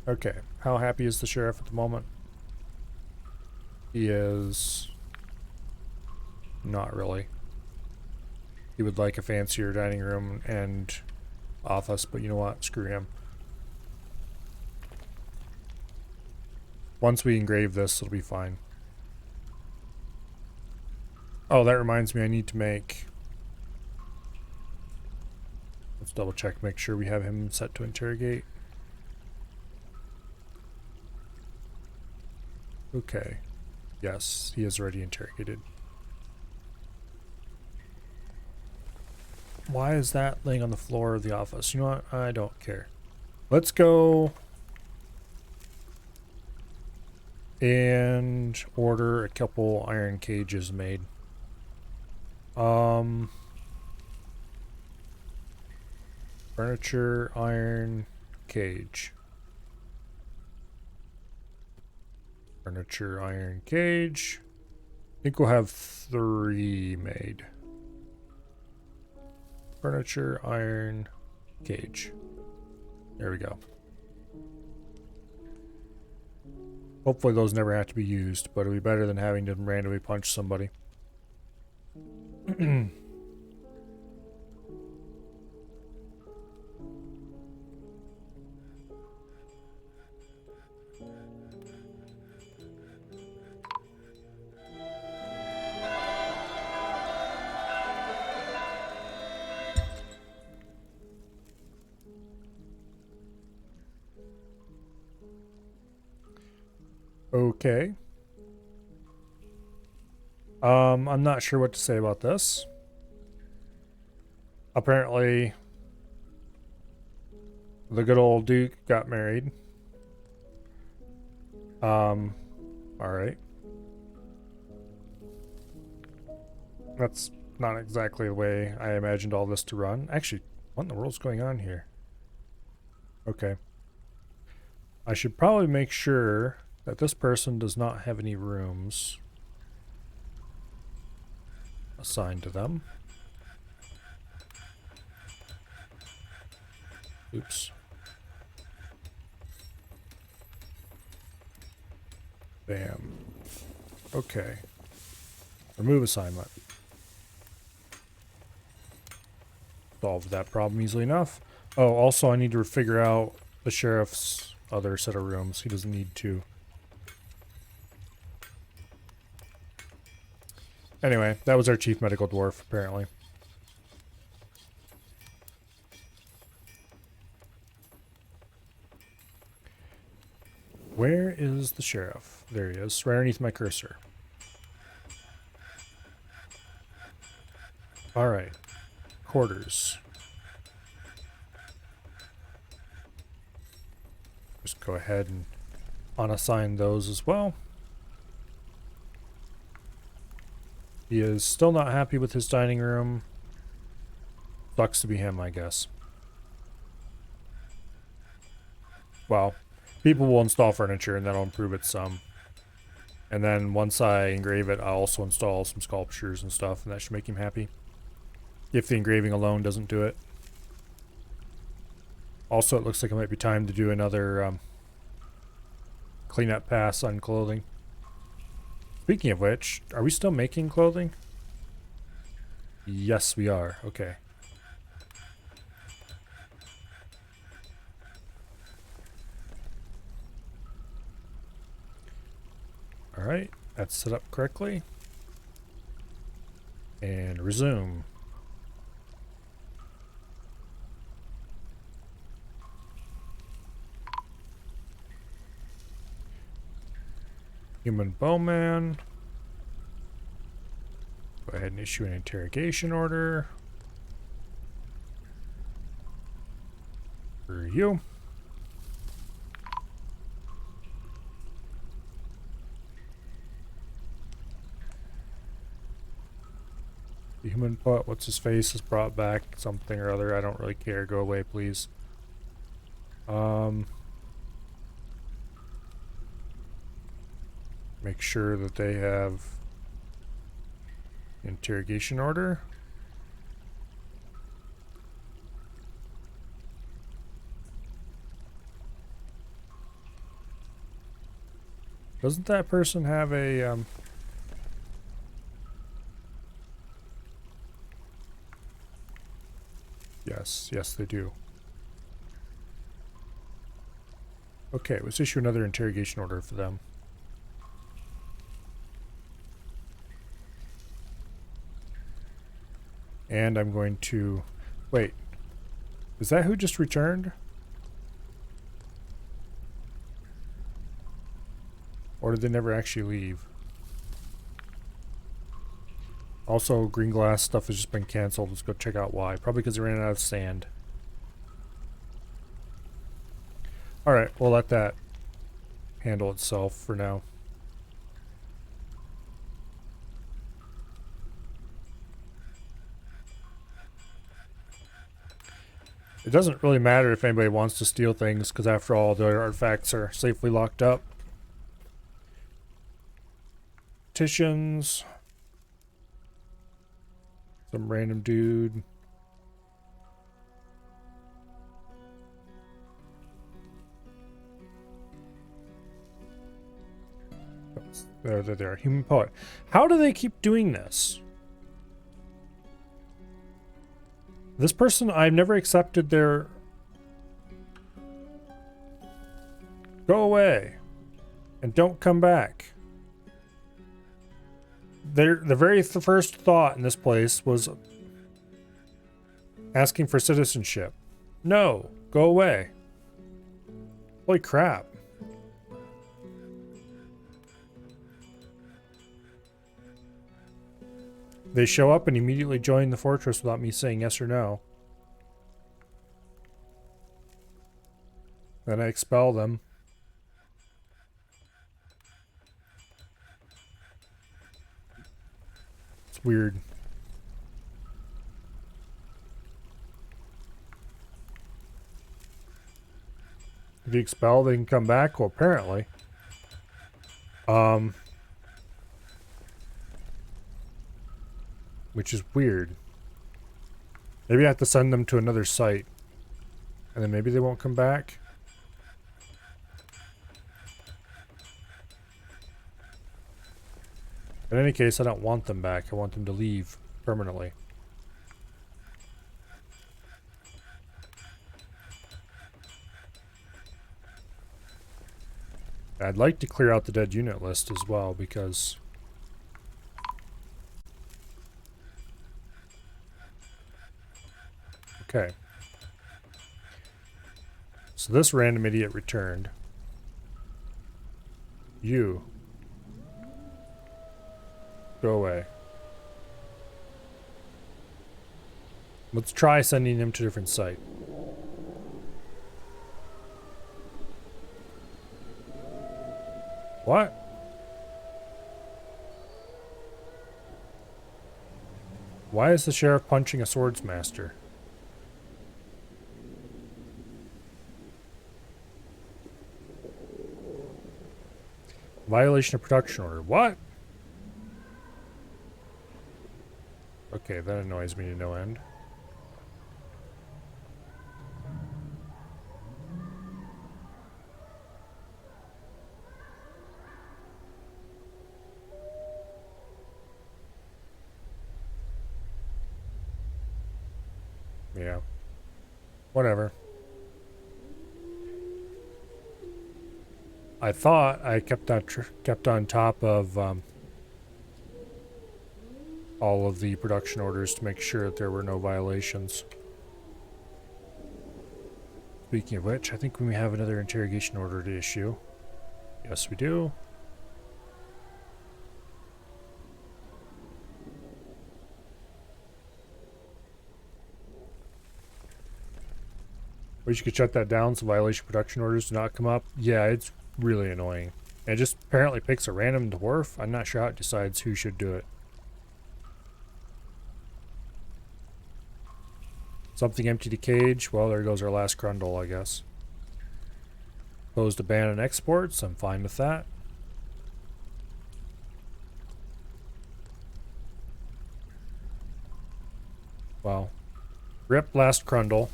Okay, how happy is the sheriff at the moment? He is not really. He would like a fancier dining room and office, but you know what? Screw him. Once we engrave this, it'll be fine. Oh, that reminds me, I need to make... Let's double check, make sure we have him set to interrogate. Okay. Yes, he is already interrogated. Why is that laying on the floor of the office? You know what? I don't care. Let's go and order a couple iron cages made. Furniture, iron, cage. Furniture, iron, cage. I think we'll have 3 made. Furniture, iron, cage. There we go. Hopefully those never have to be used, but it'll be better than having to randomly punch somebody. Okay. I'm not sure what to say about this. Apparently, the good old Duke got married. Alright. That's not exactly the way I imagined all this to run. Actually, what in the world's going on here? Okay. I should probably make sure that this person does not have any rooms assigned to them. Oops. Bam. Okay. Remove assignment. Solved that problem easily enough. Oh, also I need to figure out the sheriff's other set of rooms. He doesn't need to. Anyway, that was our chief medical dwarf, apparently. Where is the sheriff? There he is, right underneath my cursor. Alright. Quarters. Just go ahead and unassign those as well. He is still not happy with his dining room. Sucks to be him, I guess. Well, people will install furniture and that'll improve it some. And then once I engrave it, I'll also install some sculptures and stuff, and that should make him happy. If the engraving alone doesn't do it. Also, it looks like it might be time to do another cleanup pass on clothing. Speaking of which, are we still making clothing? Yes, we are. Okay. Alright, that's set up correctly. And resume. Human bowman. Go ahead and issue an interrogation order. For you. The human butt, what's his face, has brought back something or other. I don't really care. Go away, please. Make sure that they have interrogation order. Doesn't that person have a Yes, they do. Okay, let's issue another interrogation order for them. And I'm going to... Wait. Is that who just returned? Or did they never actually leave? Also, green glass stuff has just been canceled. Let's go check out why. Probably because they ran out of sand. Alright, we'll let that handle itself for now. It doesn't really matter if anybody wants to steal things, because after all, the artifacts are safely locked up. Petitions. Some random dude. There. Human poet. How do they keep doing this? This person, I've never accepted their... Go away. And don't come back. The very first thought in this place was asking for citizenship. No, go away. Holy crap. They show up and immediately join the fortress without me saying yes or no. Then I expel them. It's weird. If you expel, they can come back? Well, apparently. Which is weird. Maybe I have to send them to another site. And then maybe they won't come back. In any case, I don't want them back. I want them to leave permanently. I'd like to clear out the dead unit list as well, because... Okay. So this random idiot returned. You. Go away. Let's try sending him to a different site. What? Why is the sheriff punching a swordsmaster? Violation of production order. What? Okay, that annoys me to no end. Yeah. Whatever. I thought I kept on top of all of the production orders to make sure that there were no violations. Speaking of which, I think we have another interrogation order to issue. Yes, we do. Wish you could shut that down so violation production orders do not come up. Yeah, it's really annoying. It just apparently picks a random dwarf. I'm not sure how it decides who should do it. Something empty to cage. Well, there goes our last Grundle, I guess. Opposed to ban and exports. I'm fine with that. Well, rip last Grundle.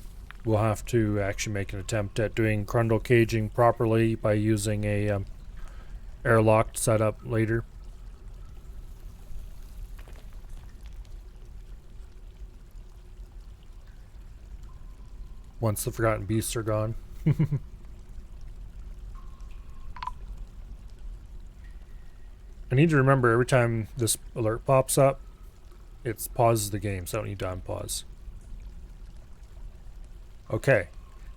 We'll have to actually make an attempt at doing Grundle caging properly by using a airlocked setup later. Once the Forgotten Beasts are gone. I need to remember every time this alert pops up, it pauses the game, so I don't need to unpause. Okay.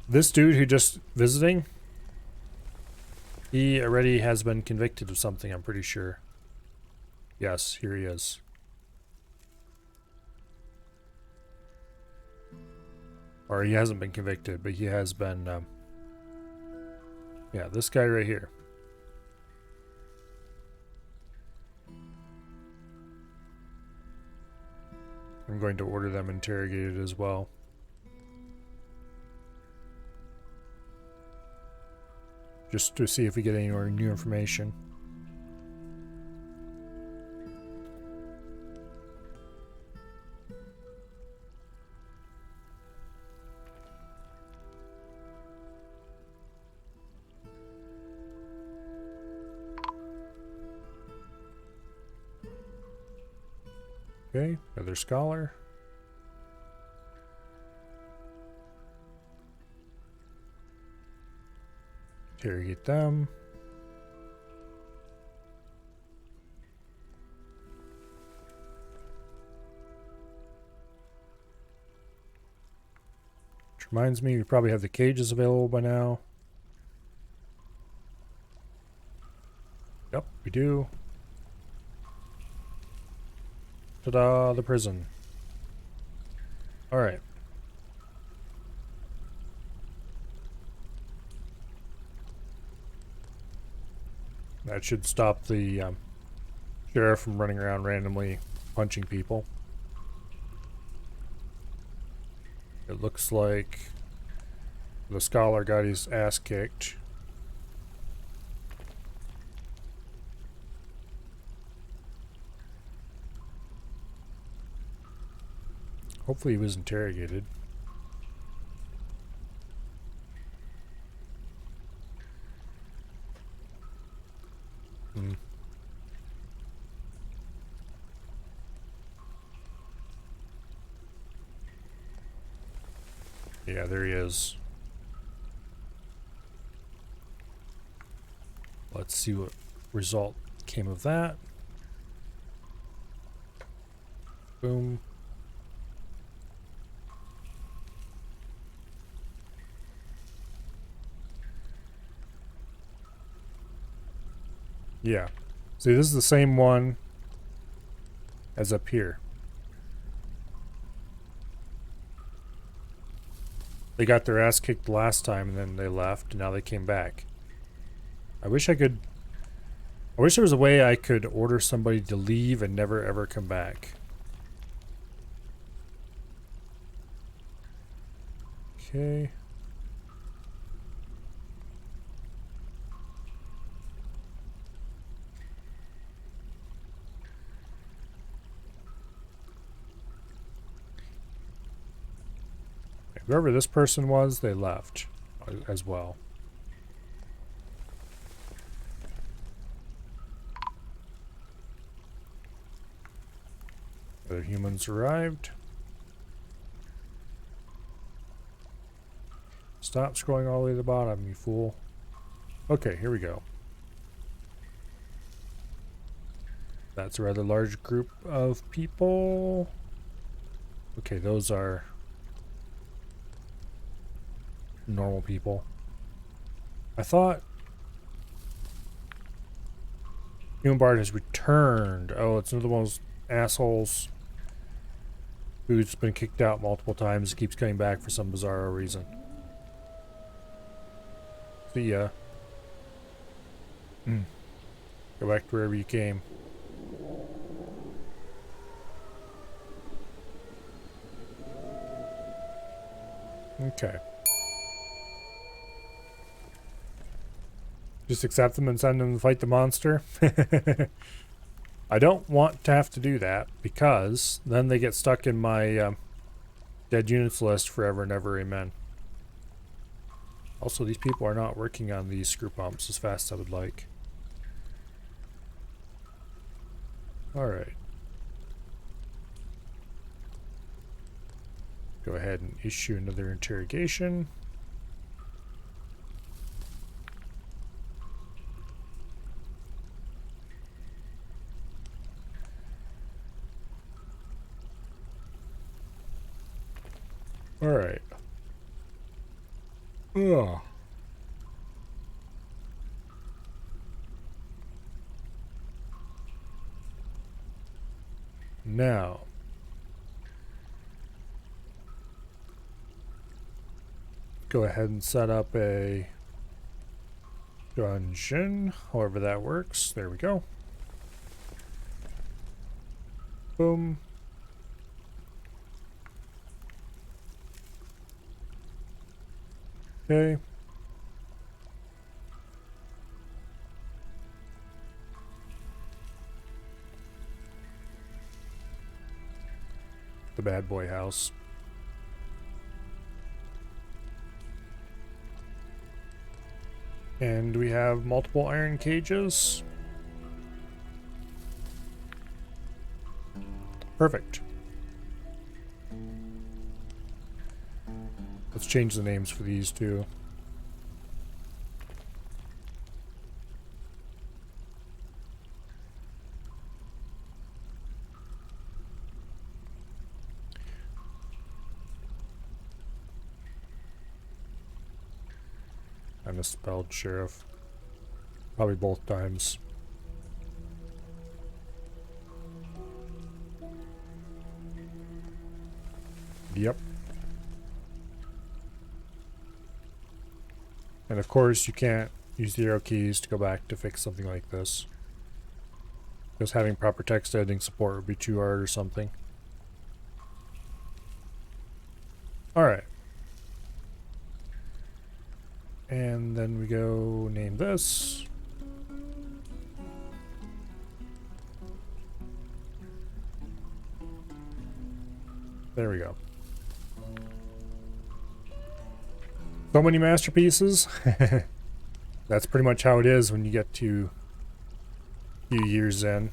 This dude who just visiting, he already has been convicted of something, I'm pretty sure. Yes, here he is. Or he hasn't been convicted, but he has been, yeah, this guy right here. I'm going to order them interrogated as well. Just to see if we get any more new information. Okay, another scholar. Interrogate them. Which reminds me, we probably have the cages available by now. Yep, we do. Ta-da, the prison. Alright. That should stop the sheriff from running around randomly punching people. It looks like the scholar got his ass kicked. Hopefully he was interrogated. Hmm. Yeah, there he is. Let's see what result came of that. Boom. Yeah. See, this is the same one as up here. They got their ass kicked last time and then they left and now they came back. I wish there was a way I could order somebody to leave and never ever come back. Okay. Whoever this person was, they left as well. Other humans arrived. Stop scrolling all the way to the bottom, you fool. Okay, here we go. That's a rather large group of people. Okay, those are normal people. I thought Human Bard has returned. Oh, it's another one of those assholes who's been kicked out multiple times. Keeps coming back for some bizarre reason. See ya. Go back to wherever you came. Okay. Just accept them and send them to fight the monster. I don't want to have to do that because then they get stuck in my dead units list forever and ever, amen. Also, these people are not working on these screw pumps as fast as I would like. Alright. Go ahead and issue another interrogation. Alright. Ugh. Now, go ahead and set up a dungeon, however that works. There we go. Boom. Okay. The bad boy house. And we have multiple iron cages. Perfect. Let's change the names for these two. I misspelled sheriff. Probably both times. Yep. And of course you can't use the arrow keys to go back to fix something like this. Because having proper text editing support would be too hard or something. Alright. And then we go name this. There we go. So many masterpieces. That's pretty much how it is when you get to a few years in.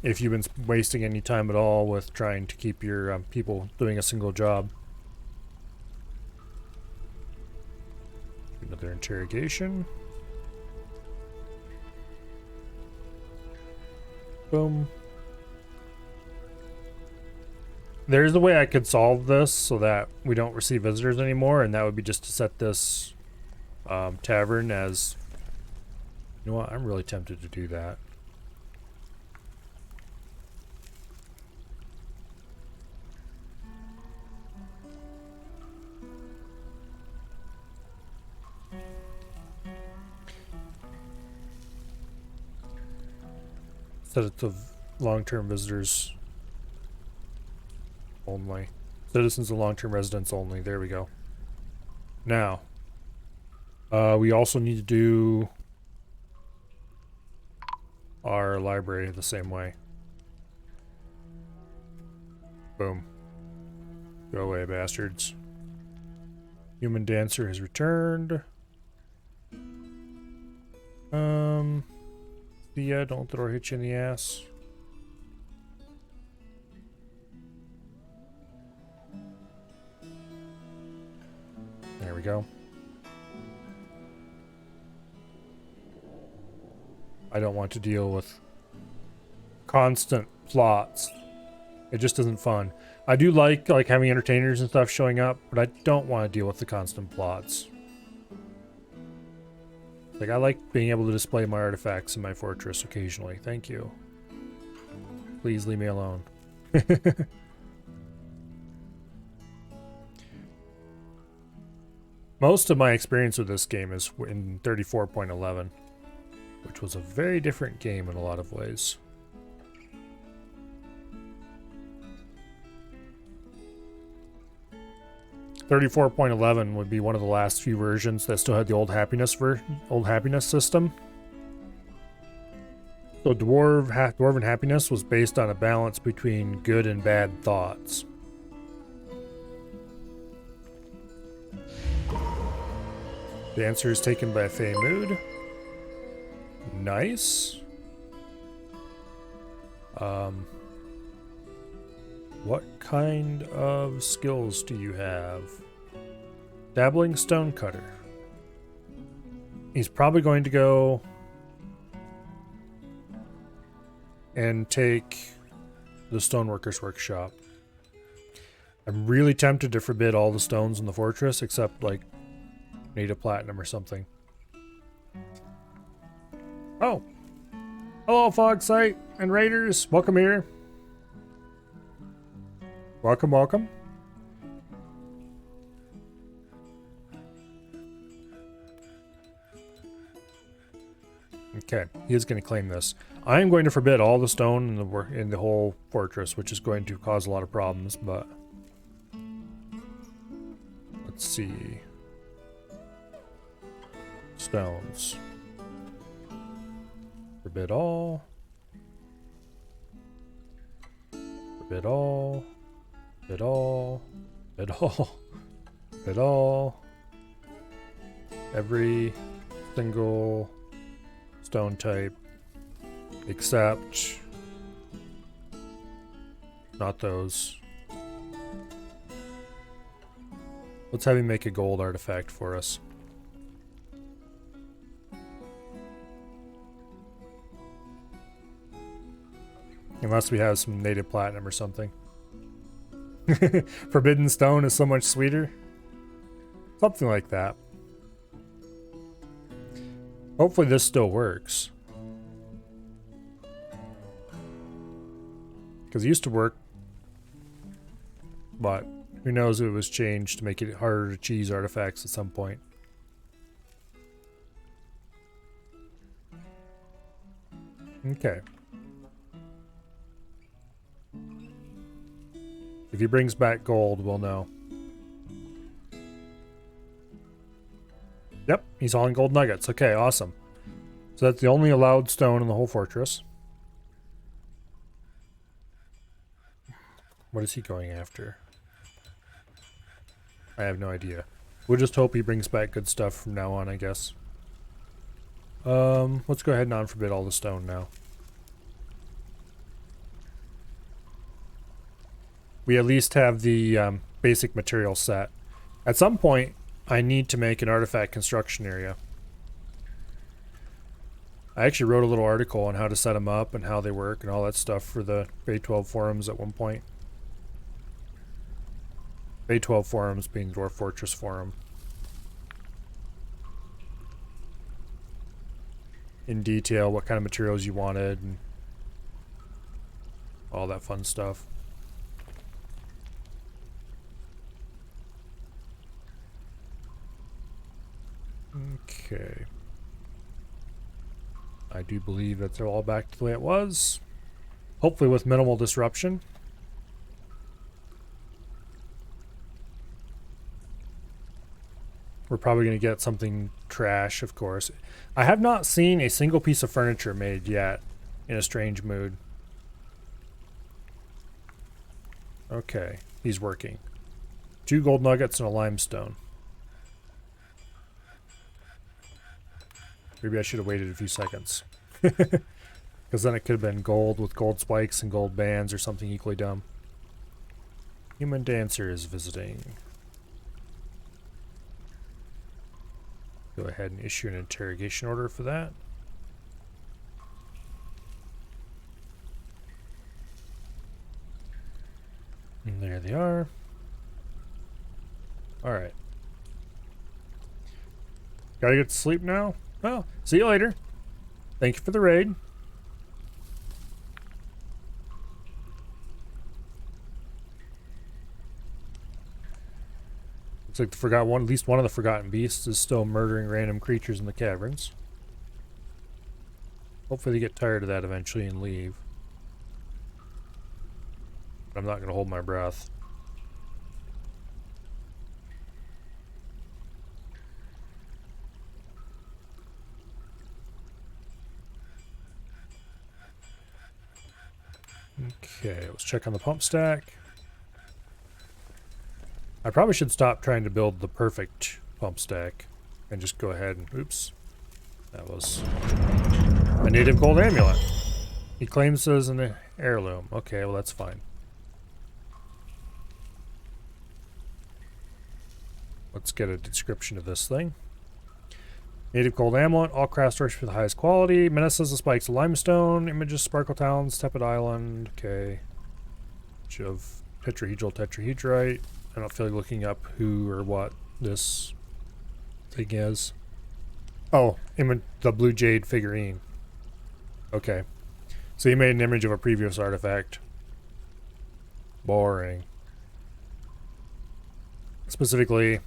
If you've been wasting any time at all with trying to keep your people doing a single job. Another interrogation. Boom. There's a way I could solve this so that we don't receive visitors anymore, and that would be just to set this tavern as... You know what? I'm really tempted to do that. Set it to long-term visitors only. Citizens and long-term residents only. There we go. Now, we also need to do our library the same way. Boom. Go away, bastards. Human dancer has returned. Yeah, don't let the door hit you in the ass. There we go. I don't want to deal with constant plots. It just isn't fun. I do like having entertainers and stuff showing up, but I don't want to deal with the constant plots. Like, I like being able to display my artifacts in my fortress occasionally. Thank you. Please leave me alone. Most of my experience with this game is in 34.11, which was a very different game in a lot of ways. .11 would be one of the last few versions that still had the old happiness system. So Dwarven Happiness was based on a balance between good and bad thoughts. The answer is taken by Fey Mood. Nice. What kind of skills do you have? Dabbling Stonecutter. He's probably going to go and take the Stoneworkers Workshop. I'm really tempted to forbid all the stones in the fortress except like native platinum or something. Oh! Hello, Fogsight and Raiders. Welcome here. Welcome, welcome. Okay, he is going to claim this. I am going to forbid all the stone in the whole fortress, which is going to cause a lot of problems, but... Let's see. Stones. Forbid all. Forbid all. Forbid all. Forbid all. Forbid all. Every single stone type except Not those. Let's have him make a gold artifact for us. Unless we have some native platinum or something. Forbidden stone is so much sweeter. Something like that. Hopefully this still works. Because it used to work. But who knows if it was changed to make it harder to cheese artifacts at some point. Okay. If he brings back gold, we'll know. Yep, he's hauling gold nuggets. Okay, awesome. So that's the only allowed stone in the whole fortress. What is he going after? I have no idea. We'll just hope he brings back good stuff from now on, I guess. Let's go ahead and unforbid all the stone now. We at least have the basic material set. At some point, I need to make an artifact construction area. I actually wrote a little article on how to set them up and how they work and all that stuff for the Bay 12 forums at one point. Bay 12 forums being Dwarf Fortress forum. In detail, what kind of materials you wanted and all that fun stuff. Okay. I do believe that they're all back to the way it was. Hopefully with minimal disruption. We're probably going to get something trash, of course. I have not seen a single piece of furniture made yet in a strange mood. Okay, he's working. 2 gold nuggets and a limestone. Maybe I should have waited a few seconds. Because then it could have been gold with gold spikes and gold bands or something equally dumb. Human Dancer is visiting. Go ahead and issue an interrogation order for that. And there they are. Alright. Gotta get to sleep now? Well, see you later. Thank you for the raid. Looks like at least one of the forgotten beasts is still murdering random creatures in the caverns. Hopefully they get tired of that eventually and leave. But I'm not going to hold my breath. Okay, let's check on the pump stack. I probably should stop trying to build the perfect pump stack and just go ahead and, oops, that was a native gold amulet. He claims it as an heirloom. Okay, well that's fine. Let's get a description of this thing. Native gold amulet, all craft storage for the highest quality. Menaces the spikes of limestone. Images, sparkle towns, tepid island. Okay. Bunch of tetrahedrite. I don't feel like looking up who or what this thing is. Oh, the blue jade figurine. Okay. So you made an image of a previous artifact. Boring. Specifically,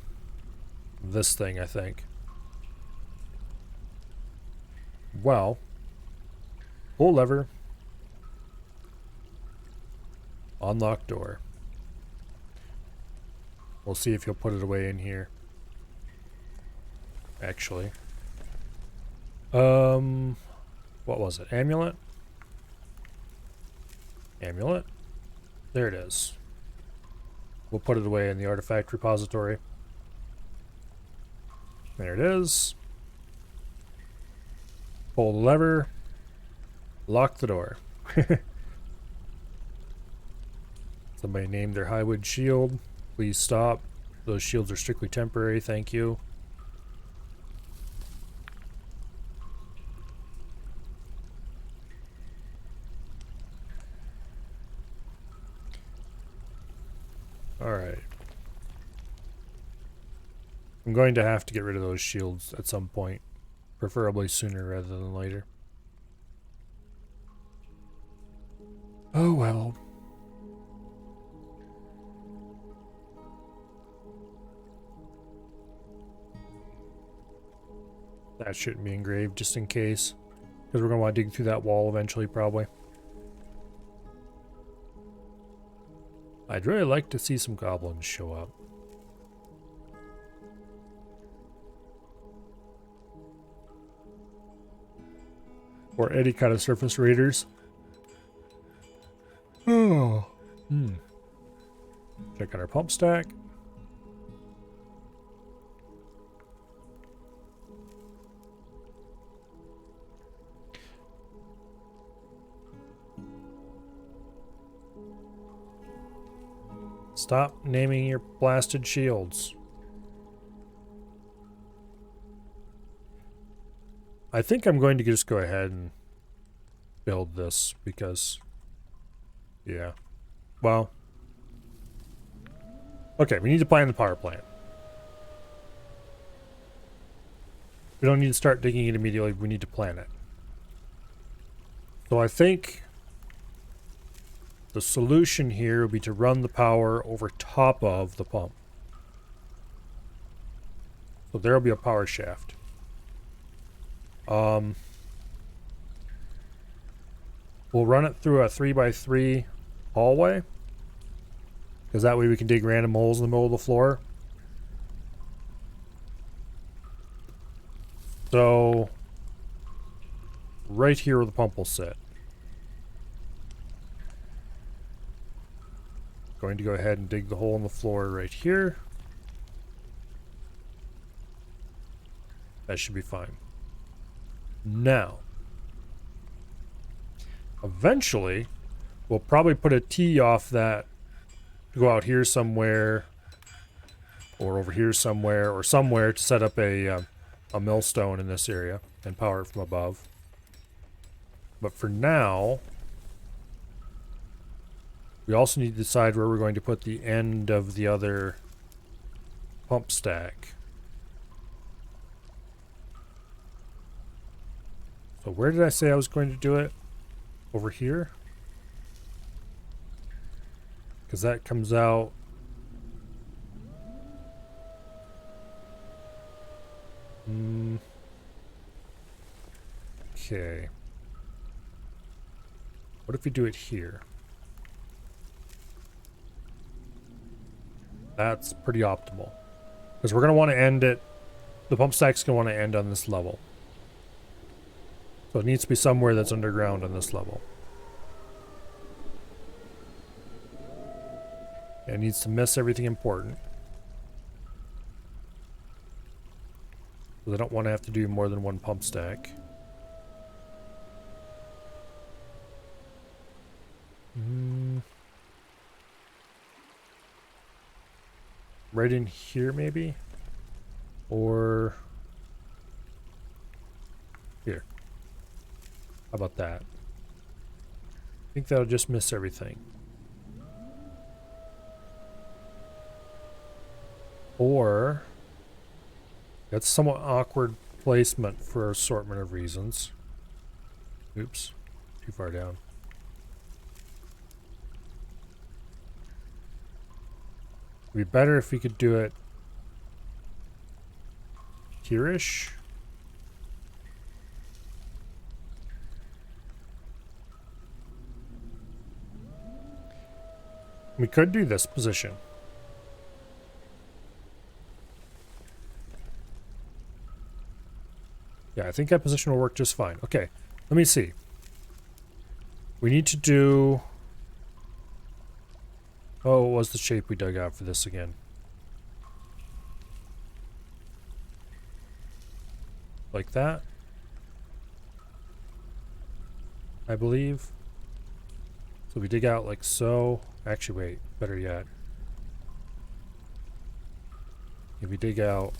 this thing, I think. Well, pull lever. Unlock door. We'll see if he'll put it away in here. Actually. What was it? Amulet? Amulet? There it is. We'll put it away in the artifact repository. There it is. Pull the lever. Lock the door. Somebody named their Highwood shield. Please stop. Those shields are strictly temporary, thank you. Alright. I'm going to have to get rid of those shields at some point. Preferably sooner rather than later. Oh well. That shouldn't be engraved just in case. Because we're going to want to dig through that wall eventually, probably. I'd really like to see some goblins show up. Or any kind of surface raiders. Oh. Check out our pump stack. Stop naming your blasted shields. I think I'm going to just go ahead and build this because, yeah. Well, okay, we need to plan the power plant. We don't need to start digging it immediately, we need to plan it. So I think the solution here would be to run the power over top of the pump. So there will be a power shaft. We'll run it through a 3x3 hallway, because that way we can dig random holes in the middle of the floor. So right here where the pump will sit. Going to go ahead and dig the hole in the floor right here. That should be fine. Now, eventually, we'll probably put a T off that to go out here somewhere, or over here somewhere, or somewhere to set up a millstone in this area and power it from above. But for now, we also need to decide where we're going to put the end of the other pump stack. So where did I say I was going to do it? Over here? Because that comes out... Okay. What if we do it here? That's pretty optimal. Because we're going to want to end it... The pump stack's going to want to end on this level. So it needs to be somewhere that's underground on this level. It needs to miss everything important. So I don't want to have to do more than one pump stack. Right in here, maybe? Or... here. How about that? I think that'll just miss everything. Or... that's somewhat awkward placement for assortment of reasons. Oops. Too far down. It'd be better if we could do it here-ish. We could do this position. Yeah, I think that position will work just fine. Okay, let me see. We need to do... oh, what was the shape we dug out for this again? Like that? I believe. So we dig out like so. Actually, wait. Better yet. If we dig out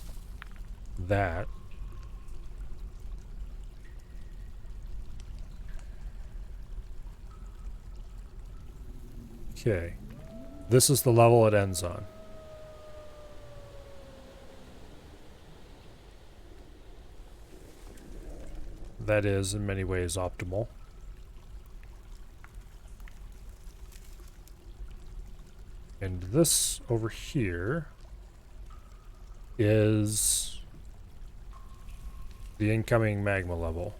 that. Okay. This is the level it ends on. That is, in many ways, optimal. And this over here is the incoming magma level.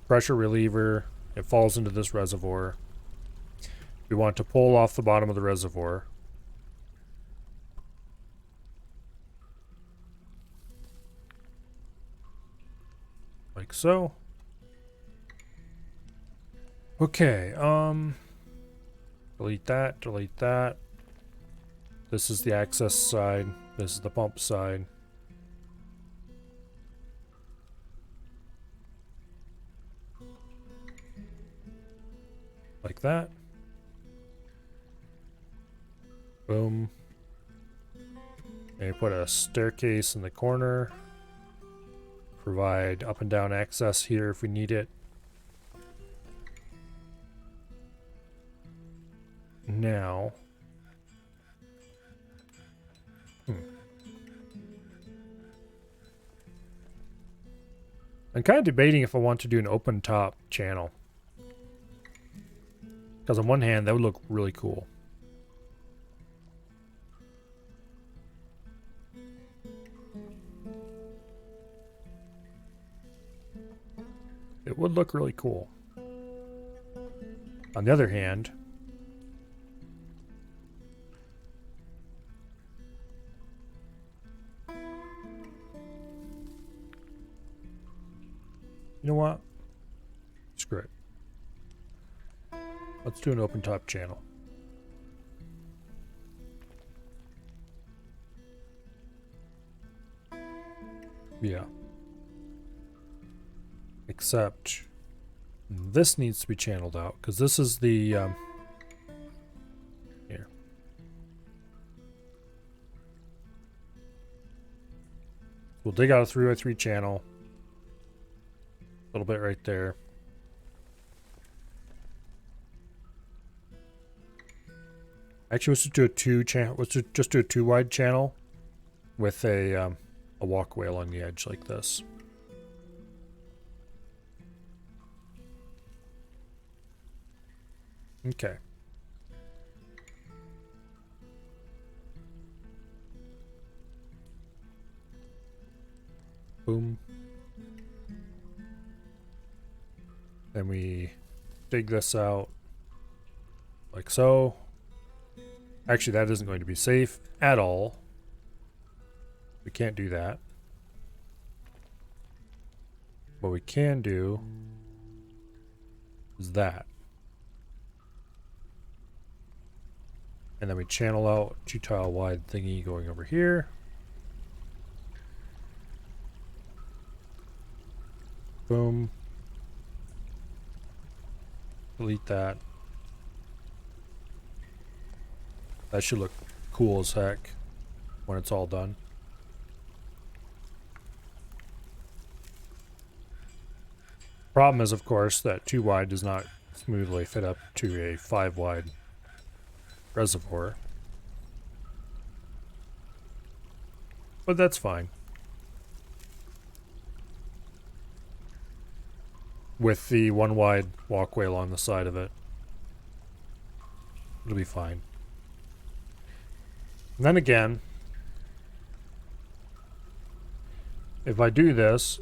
Pressure reliever. It falls into this reservoir. We want to pull off the bottom of the reservoir. Like so. Okay, delete that, delete that. This is the access side. This is the pump side. Like that. Boom. And put a staircase in the corner. Provide up and down access here if we need it. Now. I'm kind of debating if I want to do an open top channel. Because on one hand, that would look really cool. It would look really cool. On the other hand, you know what? Screw it. Let's do an open top channel. Yeah. Except this needs to be channeled out because this is the here. We'll dig out a 3x3 channel. A little bit right there. Actually, let's just do a just do a 2-wide channel with a walkway along the edge like this. Okay. Boom. Then we dig this out like so. Actually, that isn't going to be safe at all. We can't do that. What we can do is that. And then we channel out 2-tile wide thingy going over here. Boom. Delete that. That should look cool as heck when it's all done. Problem is, of course, that 2-wide does not smoothly fit up to a 5-wide reservoir. But that's fine. With the 1-wide walkway along the side of it. It'll be fine. And then again, if I do this,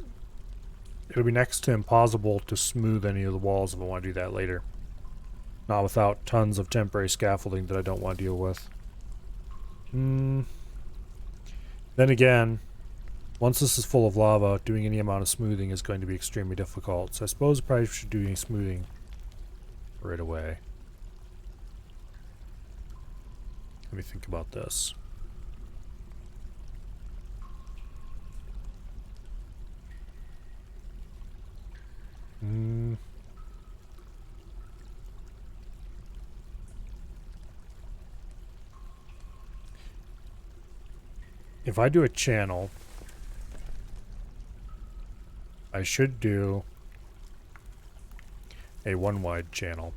it'll be next to impossible to smooth any of the walls if I want to do that later. Not without tons of temporary scaffolding that I don't want to deal with. Then again, once this is full of lava, doing any amount of smoothing is going to be extremely difficult. So I suppose I probably should do any smoothing right away. Let me think about this. if I do a channel, I should do a one wide channel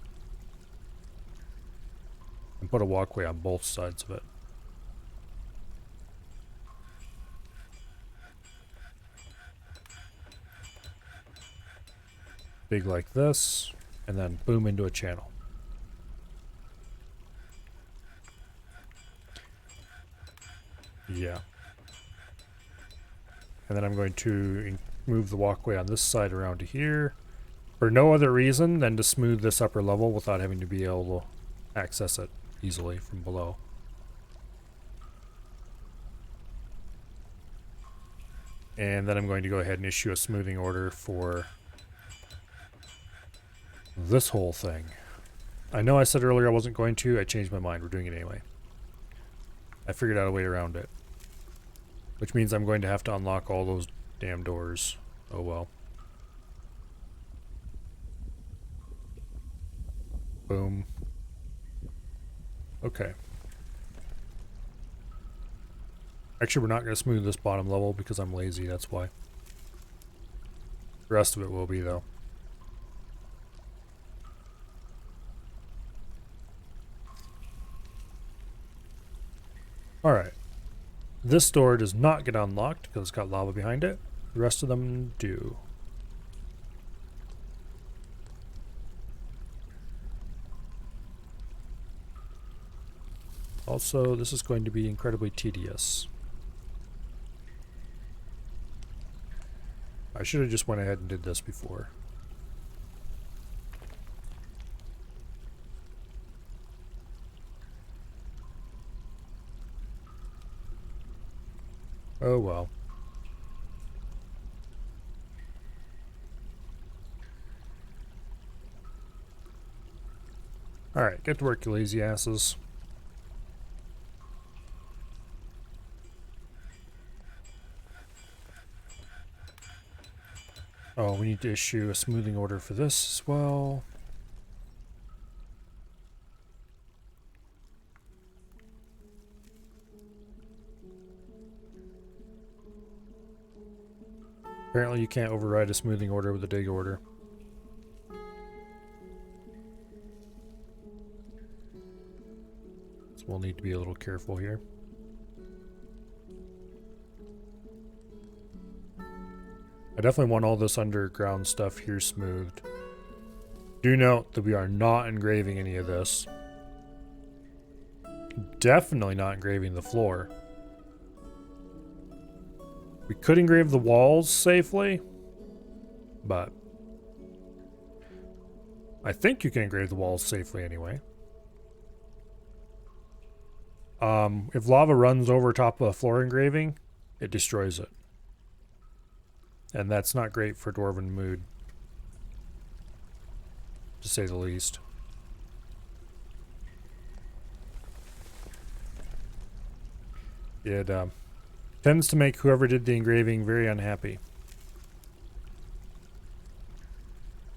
and put a walkway on both sides of it. Big like this, and then boom into a channel. Yeah. And then I'm going to move the walkway on this side around to here for no other reason than to smooth this upper level without having to be able to access it easily from below. And then I'm going to go ahead and issue a smoothing order for this whole thing. I know I said earlier I wasn't going to. I changed my mind. We're doing it anyway. I figured out a way around it. Which means I'm going to have to unlock all those damn doors. Oh well. Boom. Okay. Actually, we're not going to smooth this bottom level because I'm lazy, that's why. The rest of it will be, though. Alright. This door does not get unlocked because it's got lava behind it. The rest of them do. Also, this is going to be incredibly tedious. I should have just went ahead and did this before. Oh well. Alright, get to work, you lazy asses. Oh, we need to issue a smoothing order for this as well. Apparently you can't override a smoothing order with a dig order. So we'll need to be a little careful here. I definitely want all this underground stuff here smoothed. Do note that we are not engraving any of this. Definitely not engraving the floor. We could engrave the walls safely, but I think you can engrave the walls safely anyway. If lava runs over top of a floor engraving, it destroys it. And that's not great for Dwarven mood, to say the least. It tends to make whoever did the engraving very unhappy.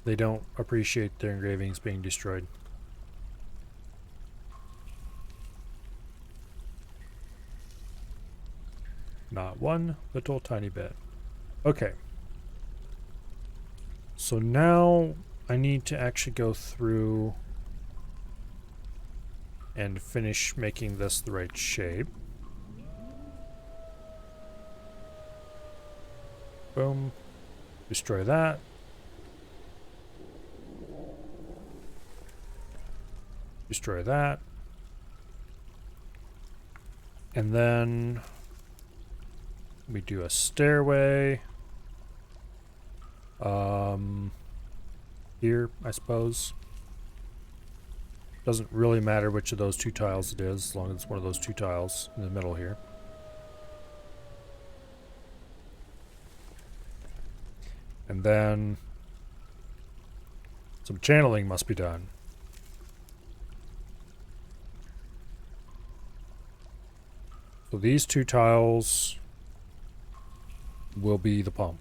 They don't appreciate their engravings being destroyed. Not one little tiny bit. Okay. So now I need to actually go through and finish making this the right shape. Boom. Destroy that. Destroy that. And then we do a stairway. Here, I suppose. Doesn't really matter which of those two tiles it is, as long as it's one of those two tiles in the middle here. And then some channeling must be done. So these two tiles will be the pump.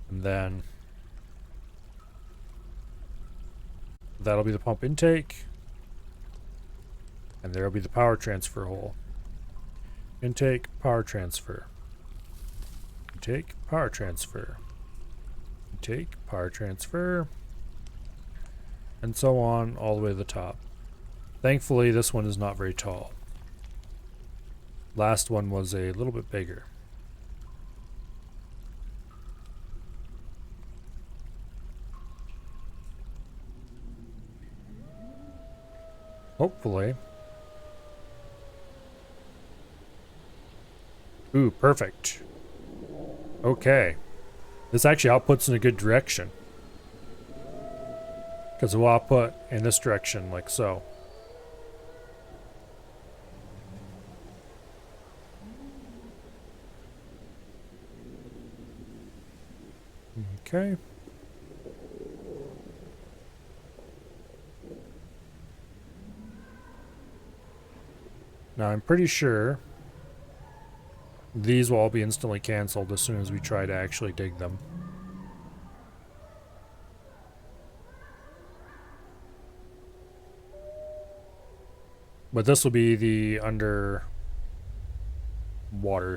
And then that'll be the pump intake. And there'll be the power transfer hole. Intake, power transfer. Intake, power transfer. Intake, power transfer. And so on all the way to the top. Thankfully, this one is not very tall. Last one was a little bit bigger. Hopefully. Ooh, perfect. Okay. This actually outputs in a good direction. Because it will output in this direction, like so. Okay. Now I'm pretty sure these will all be instantly canceled as soon as we try to actually dig them. But this will be the underwater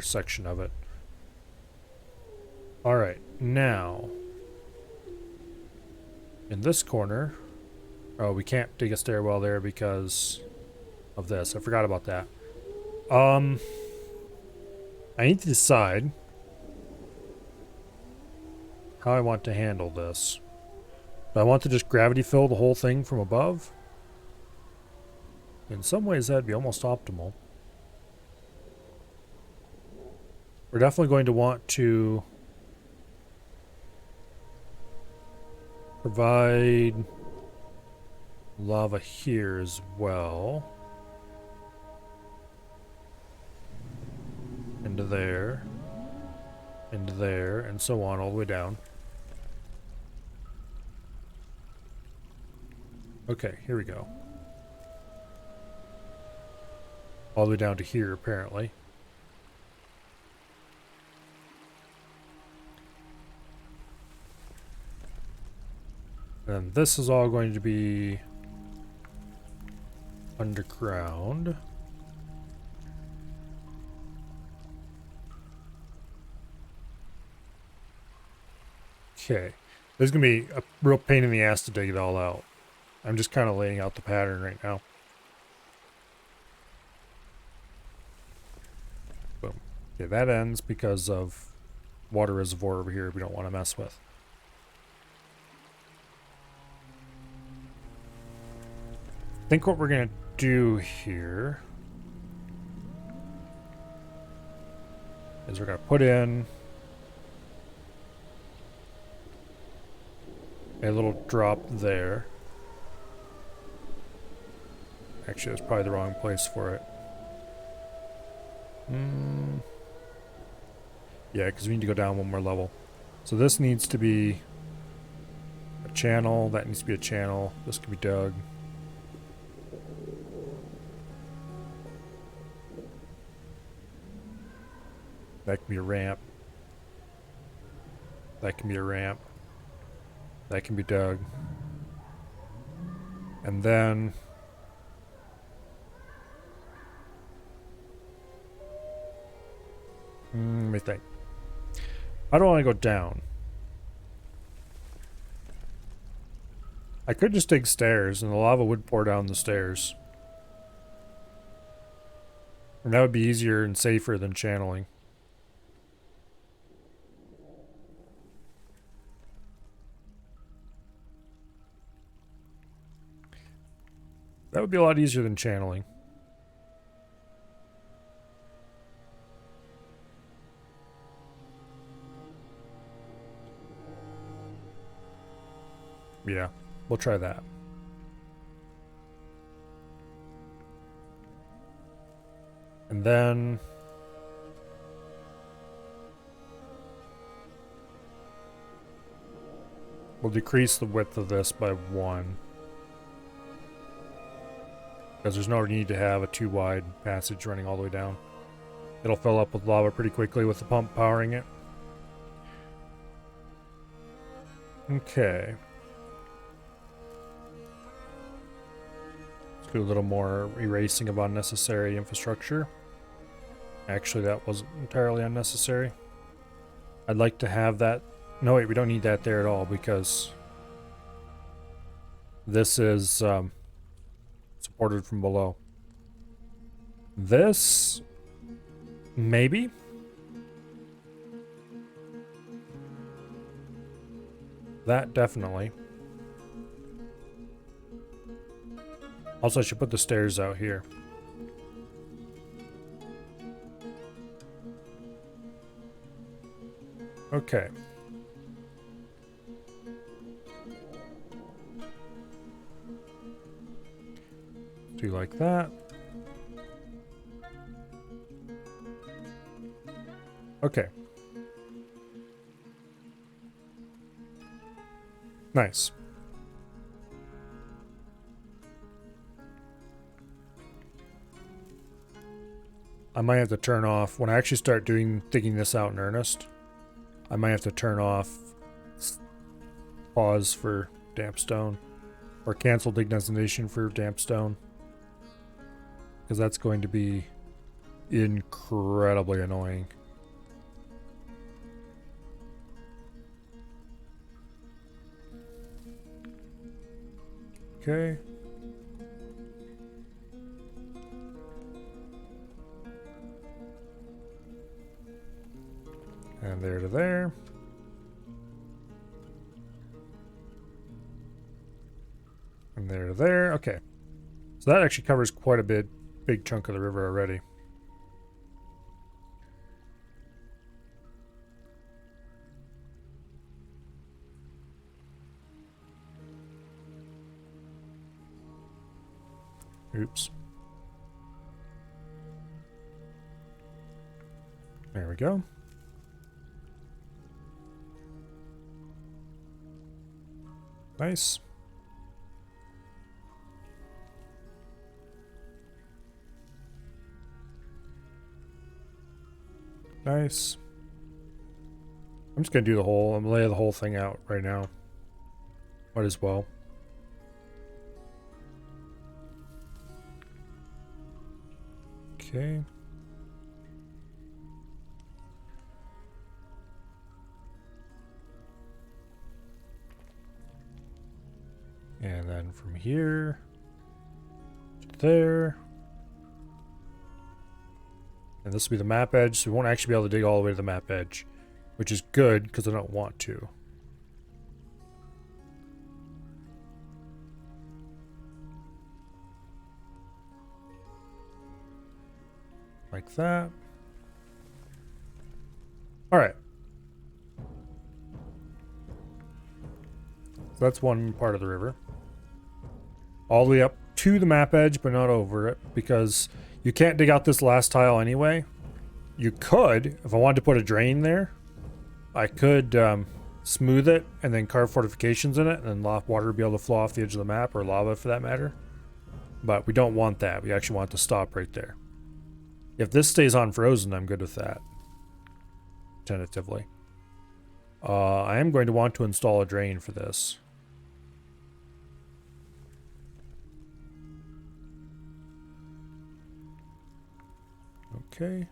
section of it. Alright, now in this corner, oh, we can't dig a stairwell there because of this. I forgot about that. I need to decide how I want to handle this. Do I want to just gravity fill the whole thing from above? In some ways, that'd be almost optimal. We're definitely going to want to provide lava here as well. Into there, and so on all the way down. Okay, here we go. All the way down to here, apparently. And this is all going to be underground. Okay. This is going to be a real pain in the ass to dig it all out. I'm just kind of laying out the pattern right now. Boom. Okay, that ends because of water reservoir over here we don't want to mess with. I think what we're going to do here is we're going to put in a little drop there. Actually, that's probably the wrong place for it. Yeah, because we need to go down one more level. So this needs to be a channel. That needs to be a channel. This can be dug. That can be a ramp. That can be a ramp. That can be dug. And then let me think. I don't want to go down. I could just dig stairs and the lava would pour down the stairs. And that would be easier and safer than channeling. That would be a lot easier than channeling. Yeah, we'll try that. And then we'll decrease the width of this by 1. Because there's no need to have a too wide passage running all the way down. It'll fill up with lava pretty quickly with the pump powering it. Okay. Let's do a little more erasing of unnecessary infrastructure. Actually, that wasn't entirely unnecessary. I'd like to have that. No, wait, we don't need that there at all because this is supported from below. This, maybe? That definitely. Also, I should put the stairs out here. Okay. Do like that. Okay. Nice. I might have to turn off, when I actually start digging this out in earnest, I might have to turn off pause for damp stone, or cancel dig designation for damp stone, because that's going to be incredibly annoying. Okay. And there to there. And there to there. Okay. So that actually covers quite a big chunk of the river already. Oops. There we go. Nice. Nice. I'm just gonna do I'm gonna lay the whole thing out right now. Might as well. Okay. And then from here to there. And this will be the map edge, so we won't actually be able to dig all the way to the map edge, which is good because I don't want to. Like that. All right. So that's one part of the river. All the way up to the map edge, but not over it, because you can't dig out this last tile anyway. You could, if I wanted to put a drain there, I could smooth it and then carve fortifications in it, and then water would be able to flow off the edge of the map, or lava for that matter. But we don't want that. We actually want it to stop right there. If this stays unfrozen, I'm good with that. Tentatively. I am going to want to install a drain for this. Okay.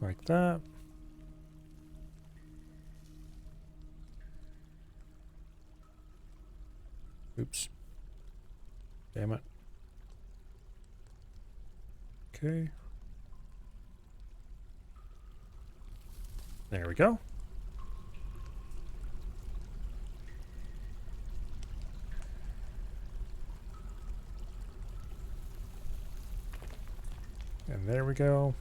Like that. Oops. Damn it. Okay. There we go. And there we go.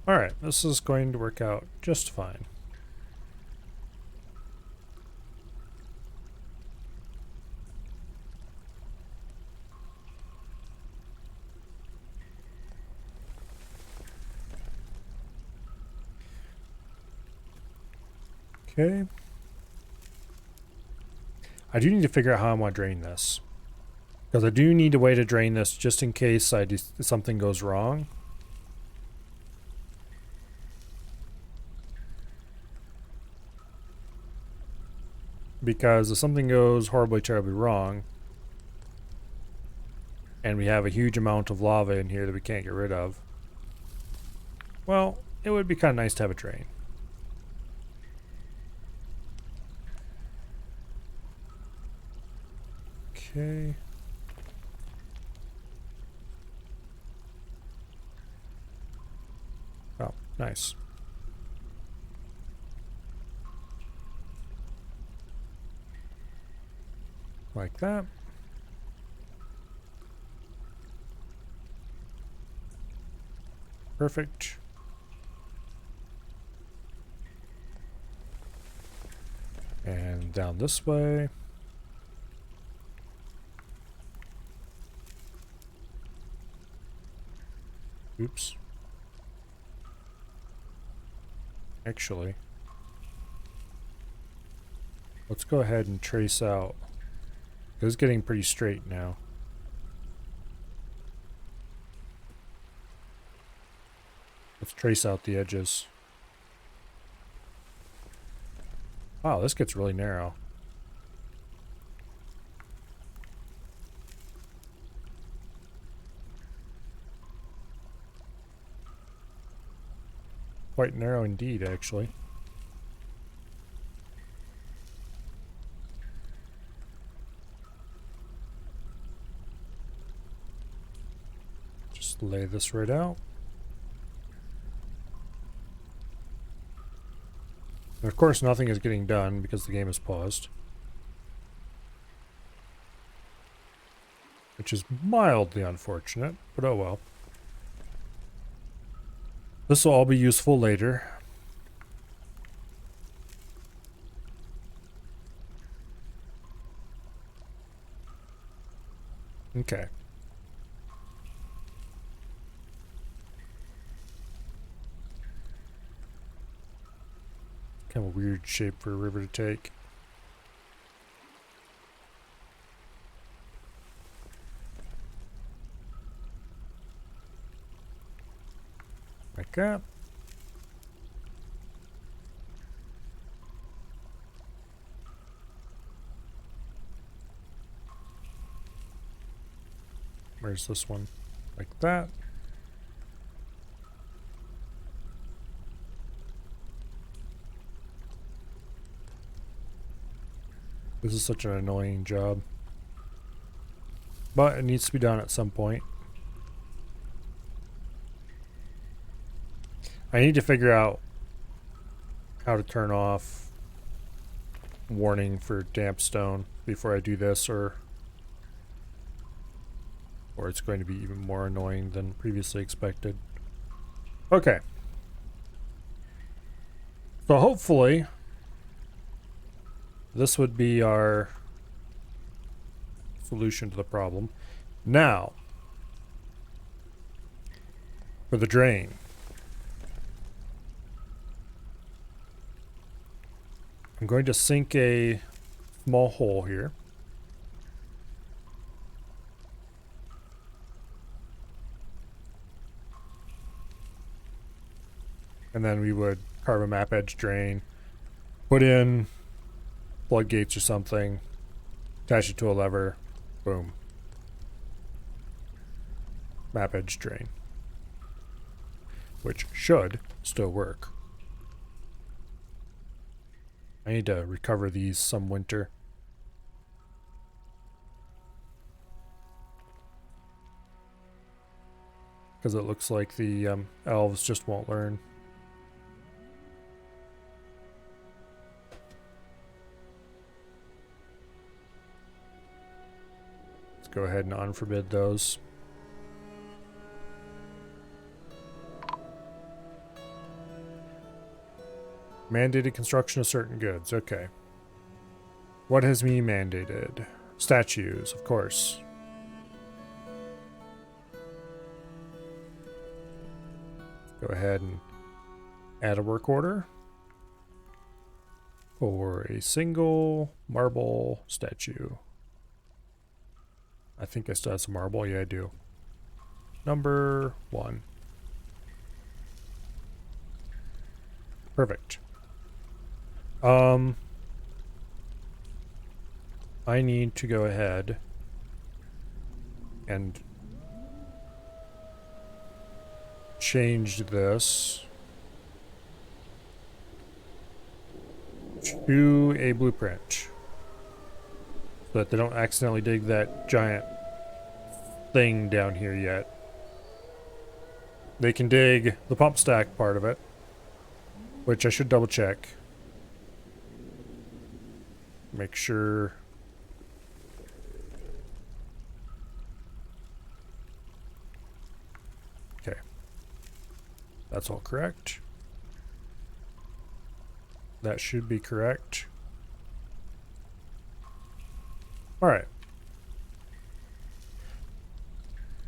Alright, this is going to work out just fine. Okay. I do need to figure out how I want to drain this. Because I do need a way to drain this just in case something goes wrong. because if something goes horribly, terribly wrong, and we have a huge amount of lava in here that we can't get rid of, well, it would be kind of nice to have a drain. Okay. Oh, nice. Like that. Perfect. And down this way. Oops. Actually, let's go ahead and trace out. It's getting pretty straight now. Let's trace out the edges. Wow, this gets really narrow. Quite narrow indeed, actually. Just lay this right out. And of course, nothing is getting done because the game is paused. Which is mildly unfortunate, but oh well. This will all be useful later. Okay. Kind of a weird shape for a river to take. Like that. Where's this one? Like that. This is such an annoying job. But it needs to be done at some point. I need to figure out how to turn off warning for damp stone before I do this, or it's going to be even more annoying than previously expected. Okay. So hopefully this would be our solution to the problem. Now, for the drain. I'm going to sink a small hole here. And then we would carve a map edge drain, put in floodgates or something, attach it to a lever, boom. Map edge drain. Which should still work. I need to recover these some winter. Because it looks like the elves just won't learn. Let's go ahead and unforbid those. Mandated construction of certain goods. Okay. What has me mandated? Statues, of course. Go ahead and add a work order for a single marble statue. I think I still have some marble. Yeah, I do. Number 1. Perfect. I need to go ahead and change this to a blueprint so that they don't accidentally dig that giant thing down here yet. They can dig the pump stack part of it, which I should double check. Make sure. Okay. That's all correct. That should be correct. All right.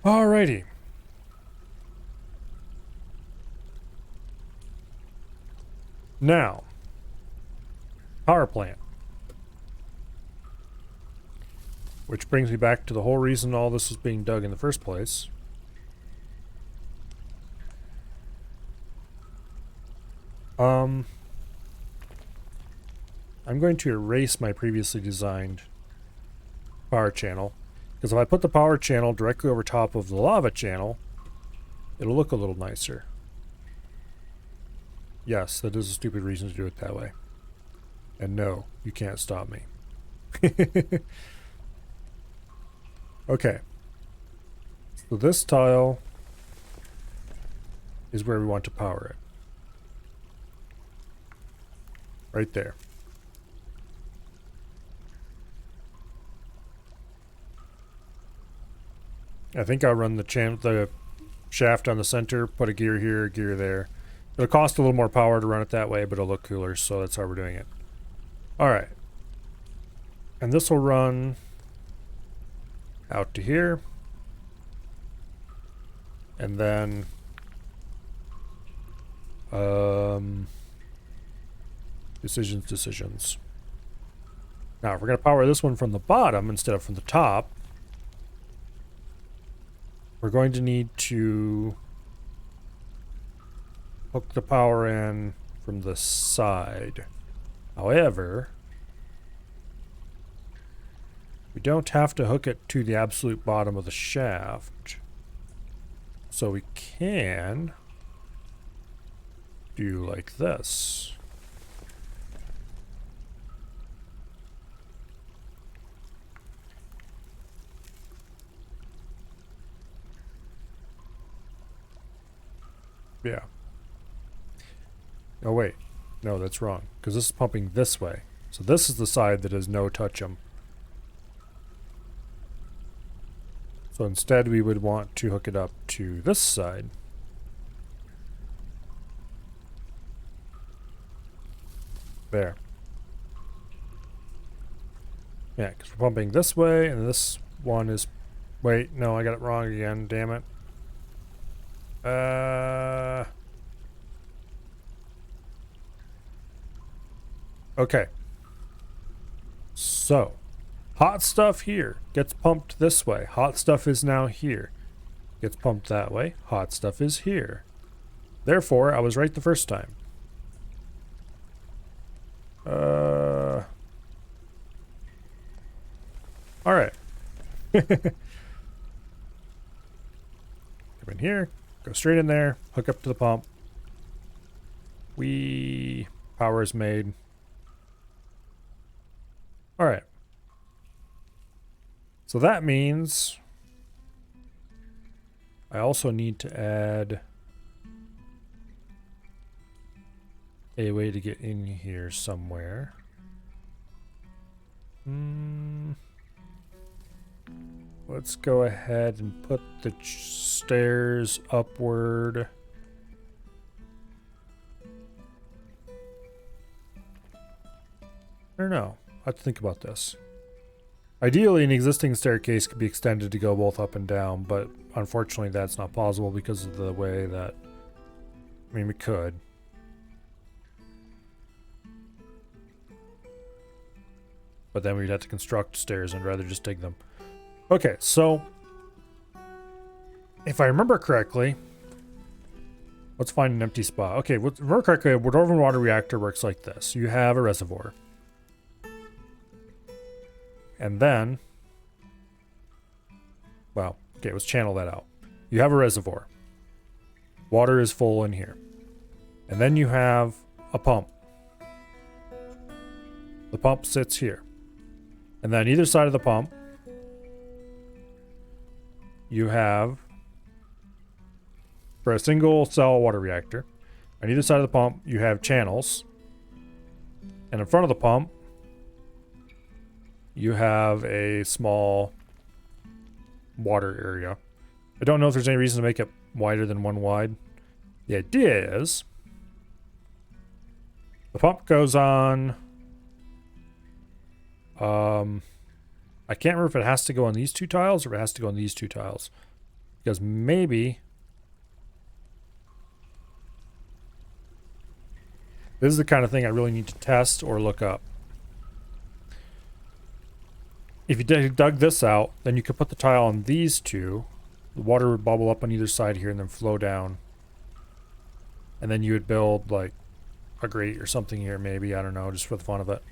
Alrighty. Now, power plant. Which brings me back to the whole reason all this was being dug in the first place. I'm going to erase my previously designed power channel, because if I put the power channel directly over top of the lava channel, it'll look a little nicer. Yes, that is a stupid reason to do it that way. And no, you can't stop me. Okay. So this tile is where we want to power it. Right there. I think I'll run the shaft on the center, put a gear here, a gear there. It'll cost a little more power to run it that way, but it'll look cooler, so that's how we're doing it. Alright. And this will run out to here. And then decisions. Now, if we're going to power this one from the bottom instead of from the top, we're going to need to hook the power in from the side. However, we don't have to hook it to the absolute bottom of the shaft. So we can do like this. Yeah. Oh wait, no, that's wrong, because this is pumping this way. So this is the side that is no touch 'em. So instead we would want to hook it up to this side. There. Yeah, because we're pumping this way, and this one is... Wait, no, I got it wrong again, damn it. Okay. So, hot stuff here gets pumped this way. Hot stuff is now here. Gets pumped that way. Hot stuff is here. Therefore, I was right the first time. Alright. Come in here. Go straight in there. Hook up to the pump. Power is made. Alright. So that means I also need to add a way to get in here somewhere. Let's go ahead and put the stairs upward. I don't know. I have to think about this. Ideally, an existing staircase could be extended to go both up and down, but unfortunately that's not possible because of the way that... I mean, we could. But then we'd have to construct stairs and rather just dig them. Okay, so... if I remember correctly... let's find an empty spot. Okay, remember correctly, a dwarven water reactor works like this. You have a reservoir. And then, well, okay, let's channel that out. You have a reservoir. Water is full in here. And then you have a pump. The pump sits here. And then either side of the pump, you have, for a single cell water reactor, on either side of the pump, you have channels. And in front of the pump, you have a small water area. I don't know if there's any reason to make it wider than one wide. The idea is the pump goes on. I can't remember if it has to go on these two tiles or if it has to go on these two tiles. Because maybe this is the kind of thing I really need to test or look up. If you dug this out, then you could put the tile on these two. The water would bubble up on either side here and then flow down. And then you would build like a grate or something here, maybe. I don't know, just for the fun of it.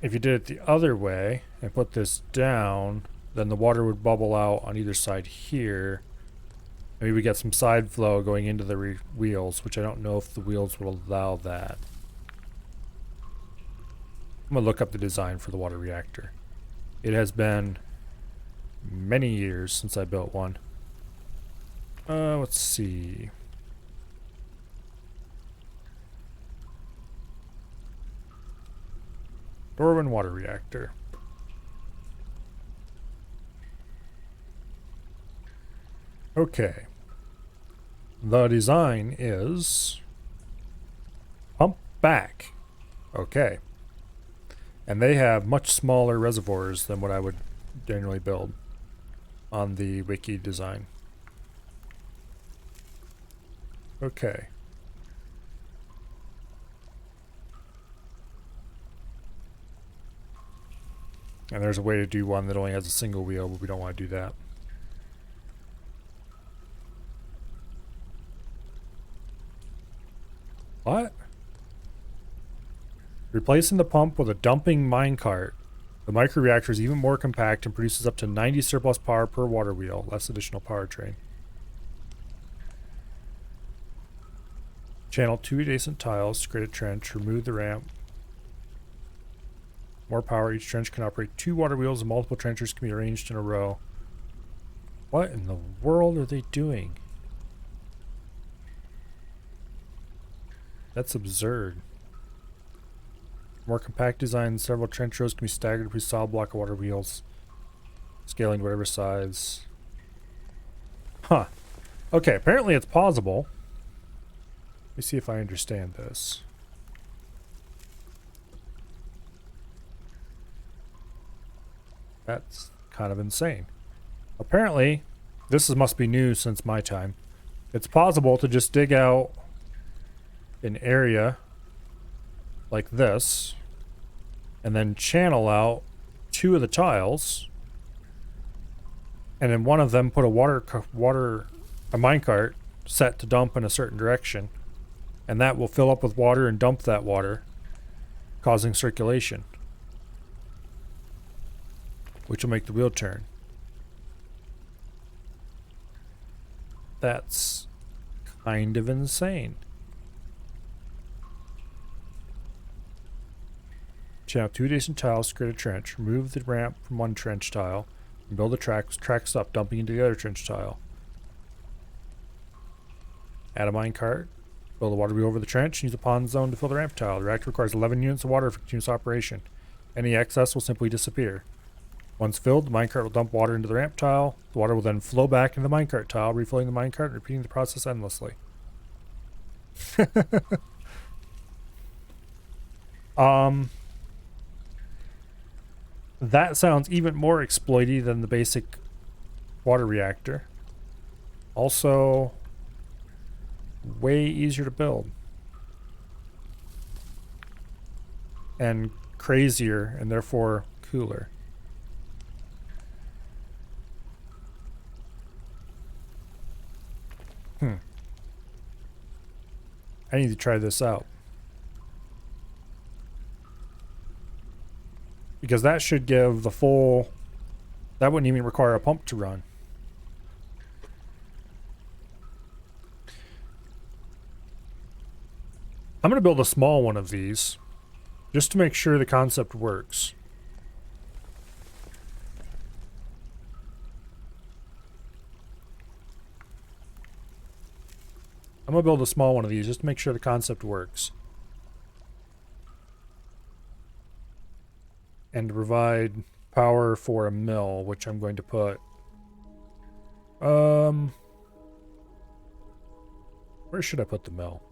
If you did it the other way and put this down, then the water would bubble out on either side here. Maybe we get some side flow going into the wheels, which I don't know if the wheels will allow that. I'm going to look up the design for the water reactor. It has been many years since I built one. Let's see. Dorwin water reactor. Okay. The design is pump back. Okay. And they have much smaller reservoirs than what I would generally build on the wiki design. Okay. And there's a way to do one that only has a single wheel, but we don't want to do that. What? Replacing the pump with a dumping minecart. The microreactor is even more compact and produces up to 90 surplus power per water wheel, less additional powertrain. Channel 2 adjacent tiles, create a trench, remove the ramp. More power, each trench can operate 2 water wheels and multiple trenchers can be arranged in a row. What in the world are they doing? That's absurd. More compact design, several trench rows can be staggered with a solid block of water wheels. Scaling to whatever size. Huh. Okay, apparently it's possible. Let me see if I understand this. That's kind of insane. Apparently, this must be new since my time. It's possible to just dig out an area like this and then channel out 2 of the tiles, and in one of them put a minecart set to dump in a certain direction, and that will fill up with water and dump that water, causing circulation, which will make the wheel turn. That's kind of insane. Channel 2 adjacent tiles, create a trench, remove the ramp from one trench tile, and build a track stop dumping into the other trench tile. Add a minecart, build a water wheel over the trench, and use a pond zone to fill the ramp tile. The reactor requires 11 units of water for continuous operation. Any excess will simply disappear. Once filled, the minecart will dump water into the ramp tile. The water will then flow back into the minecart tile, refilling the minecart and repeating the process endlessly. That sounds even more exploity than the basic water reactor. Also, way easier to build. And crazier, and therefore cooler. I need to try this out. because that should give the full... That wouldn't even require a pump to run. I'm going to build a small one of these, just to make sure the concept works. I'm going to build a small one of these, just to make sure the concept works. And to provide power for a mill, which I'm going to put... Where should I put the mill?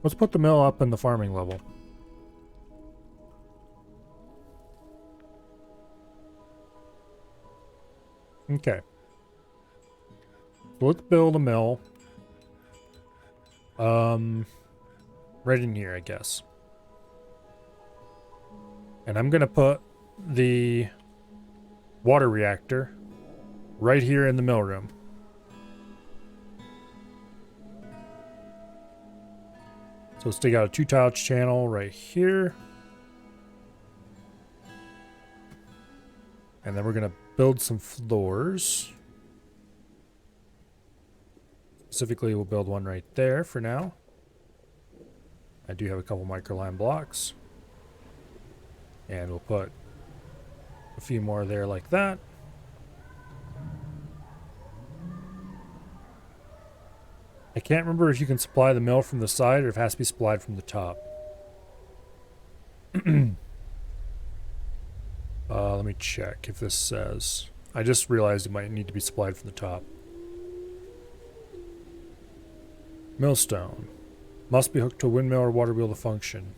Let's put the mill up in the farming level. Okay. So let's build a mill. Right in here, I guess. And I'm gonna put the water reactor right here in the mill room. So let's take out a 2-tile channel right here. And then we're going to build some floors. Specifically, we'll build one right there for now. I do have a couple microline blocks. And we'll put a few more there like that. I can't remember if you can supply the mill from the side or if it has to be supplied from the top. Let me check if this says. I just realized it might need to be supplied from the top. Millstone. Must be hooked to a windmill or water wheel to function.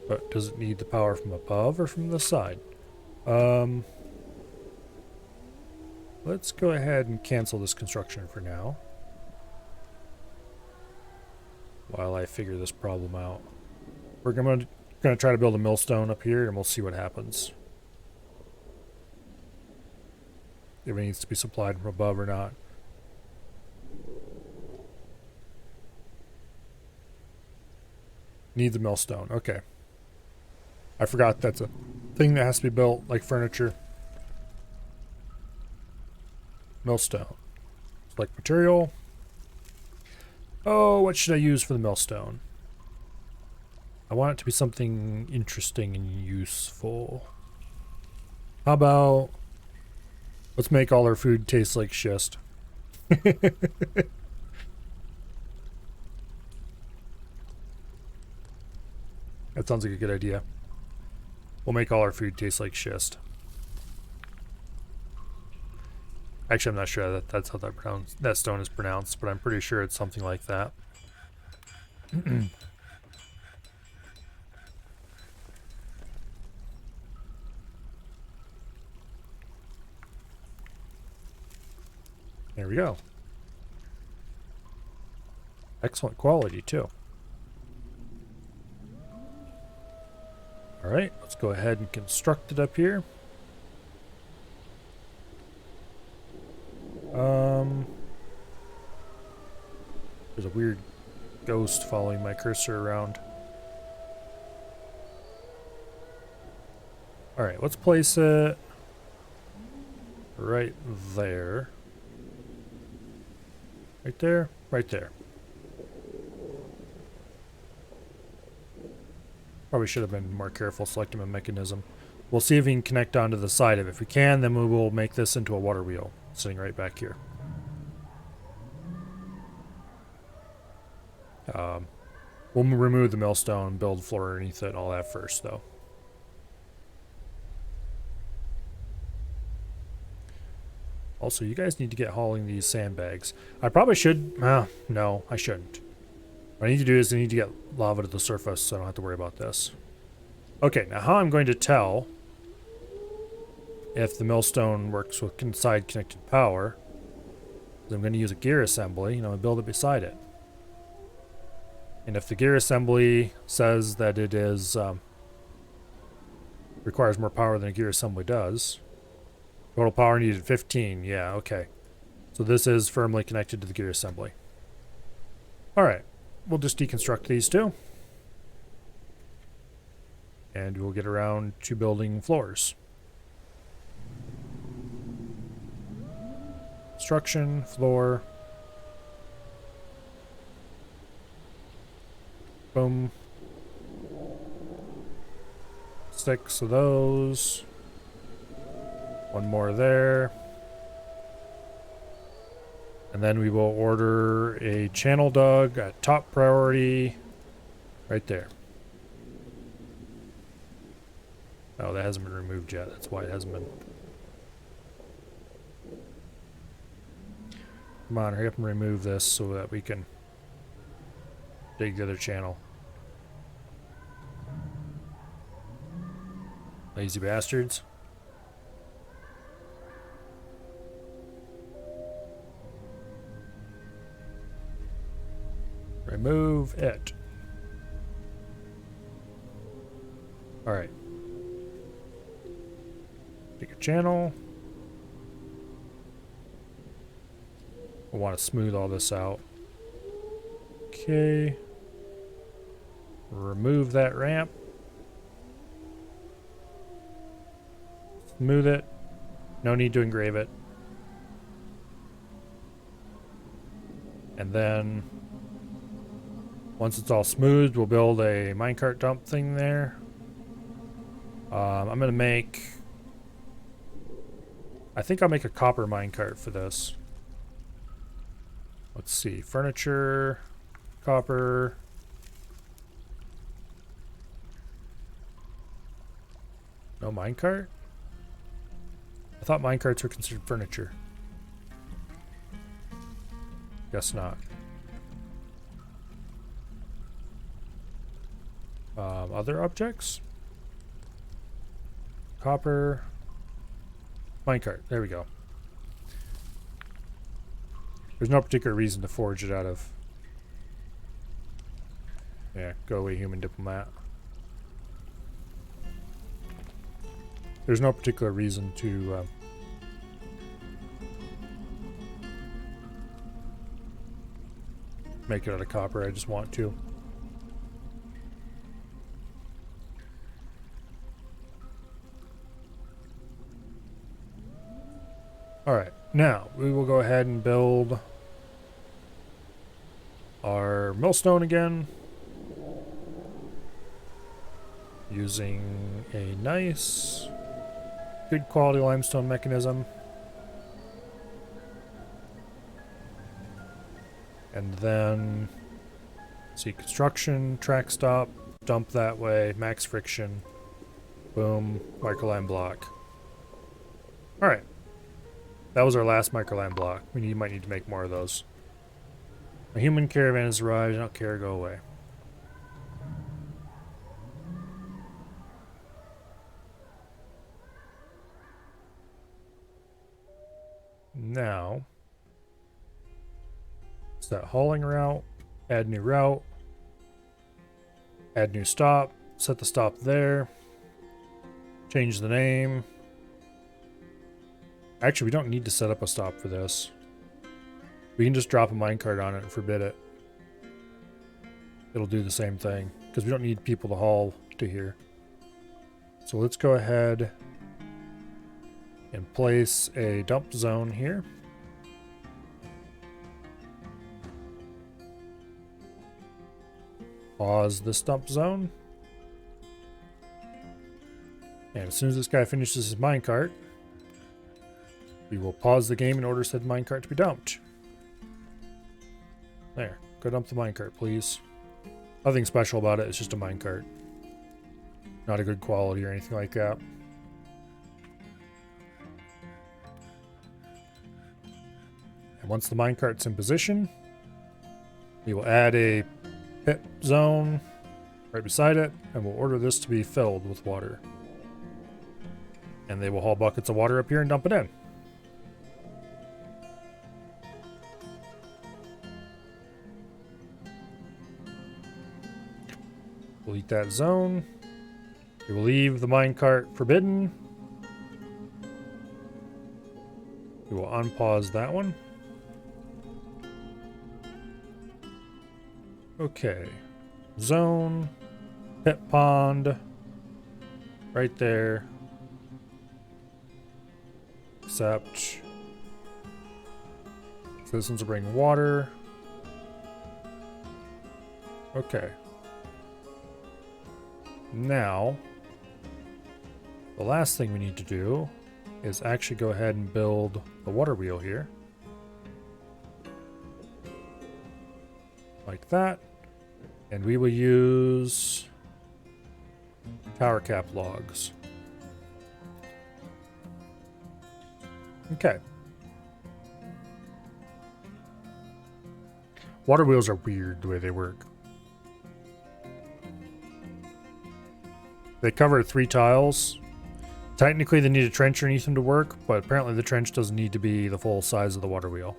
But does it need the power from above or from the side? Let's go ahead and cancel this construction for now, while I figure this problem out. We're gonna try to build a millstone up here, and we'll see what happens. If it needs to be supplied from above or not. Need the millstone. Okay. I forgot that's a thing that has to be built like furniture. Millstone. Select material. Oh, what should I use for the millstone? I want it to be something interesting and useful. How about... Let's make all our food taste like schist. That sounds like a good idea. We'll make all our food taste like schist. Actually, I'm not sure that that's how that stone is pronounced, but I'm pretty sure it's something like that. There we go. Excellent quality, too. Alright, let's go ahead and construct it up here. There's a weird ghost following my cursor around. Alright, let's place it right there. Right there, right there. Probably should have been more careful selecting a mechanism. We'll see if we can connect onto the side of it. If we can, then we will make this into a water wheel, sitting right back here. We'll remove the millstone, build the floor underneath it, and all that first, though. Also, you guys need to get hauling these sandbags. I probably should... no, I shouldn't. What I need to do is I need to get lava to the surface so I don't have to worry about this. Okay, now how I'm going to tell if the millstone works with side connected power is I'm going to use a gear assembly, and build it beside it. And if the gear assembly says that it is requires more power than a gear assembly does, total power needed 15. Yeah, okay. So this is firmly connected to the gear assembly. Alright, we'll just deconstruct these two. And we'll get around to building floors. Construction, floor. Boom. 6 of those. One more there. And then we will order a channel dug at top priority right there. Oh, that hasn't been removed yet. That's why it hasn't been. Come on, hurry up and remove this so that we can dig the other channel. Lazy bastards. Remove it. Alright. Pick a channel. We want to smooth all this out. Okay. Remove that ramp. Smooth it. No need to engrave it. And then once it's all smoothed, we'll build a minecart dump thing there. I'm gonna make, I think I'll make a copper minecart for this. Let's see, furniture, copper. No minecart? I thought minecarts were considered furniture. Guess not. Other objects? Copper. Minecart. There we go. There's no particular reason to forge it out of. Yeah, go away, human diplomat. There's no particular reason to make it out of copper. I just want to. Alright, now we will go ahead and build our millstone again. Using a nice, good quality limestone mechanism. And then, see, construction, track stop, dump that way, max friction, boom, microline block. Alright. That was our last microline block. We might need to make more of those. A human caravan has arrived. I don't care. Go away. Now, it's that hauling route. Add new route. Add new stop. Set the stop there. Change the name. Actually, we don't need to set up a stop for this. We can just drop a minecart on it and forbid it. It'll do the same thing, because we don't need people to haul to here. So let's go ahead and place a dump zone here. Pause this dump zone. And as soon as this guy finishes his minecart, we will pause the game in order for said minecart to be dumped. There. Go dump the minecart, please. Nothing special about it. It's just a minecart. Not a good quality or anything like that. And once the minecart's in position, we will add a pit zone right beside it, and we'll order this to be filled with water. And they will haul buckets of water up here and dump it in. Delete that zone. We will leave the minecart forbidden. We will unpause that one. Okay. Zone. Pit pond. Right there. Except citizens will bring water. Okay. Now, the last thing we need to do is actually go ahead and build the water wheel here. Like that. And we will use tower cap logs. Okay. Water wheels are weird the way they work. They cover 3 tiles. Technically, they need a trench underneath them to work, but apparently the trench doesn't need to be the full size of the water wheel.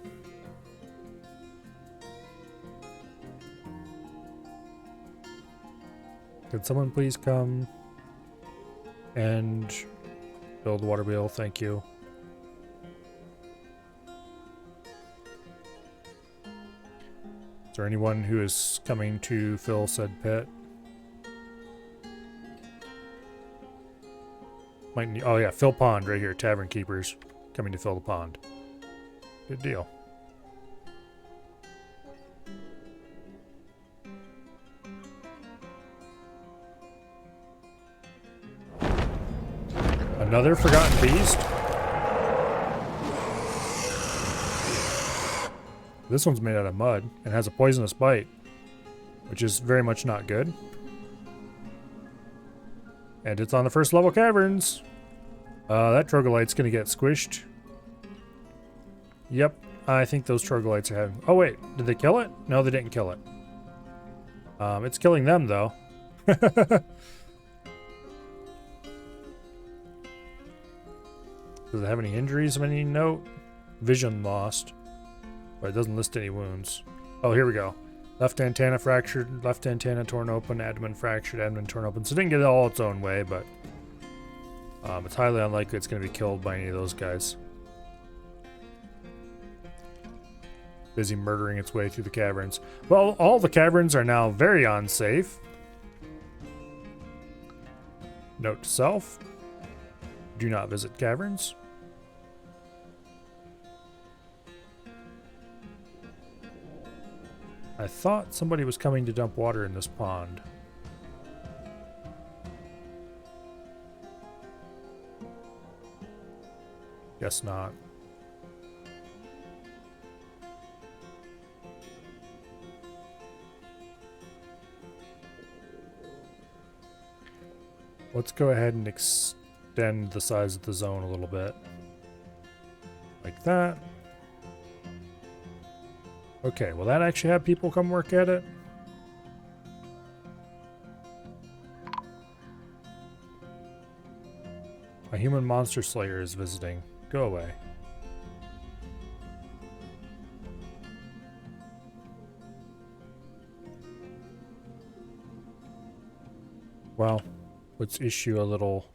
Could someone please come and build the water wheel? Thank you. Is there anyone who is coming to fill said pit? Might need, oh yeah, fill pond right here. Tavern keepers coming to fill the pond. Good deal. Another forgotten beast? This one's made out of mud and has a poisonous bite, which is very much not good. And it's on the first level caverns. That troglodyte's gonna get squished. Yep, I think those troglodytes are having... Oh wait, did they kill it? No, they didn't kill it. It's killing them though. Does it have any injuries of any note? Vision lost. But it doesn't list any wounds. Oh, here we go. Left antenna fractured, left antenna torn open, abdomen fractured, abdomen torn open. So it didn't get it all its own way, but it's highly unlikely it's going to be killed by any of those guys. Busy murdering its way through the caverns. Well, all the caverns are now very unsafe. Note to self. Do not visit caverns. I thought somebody was coming to dump water in this pond. Guess not. Let's go ahead and extend the size of the zone a little bit. Like that. Okay, will that actually have people come work at it? A human monster slayer is visiting. Go away. Well, let's issue a little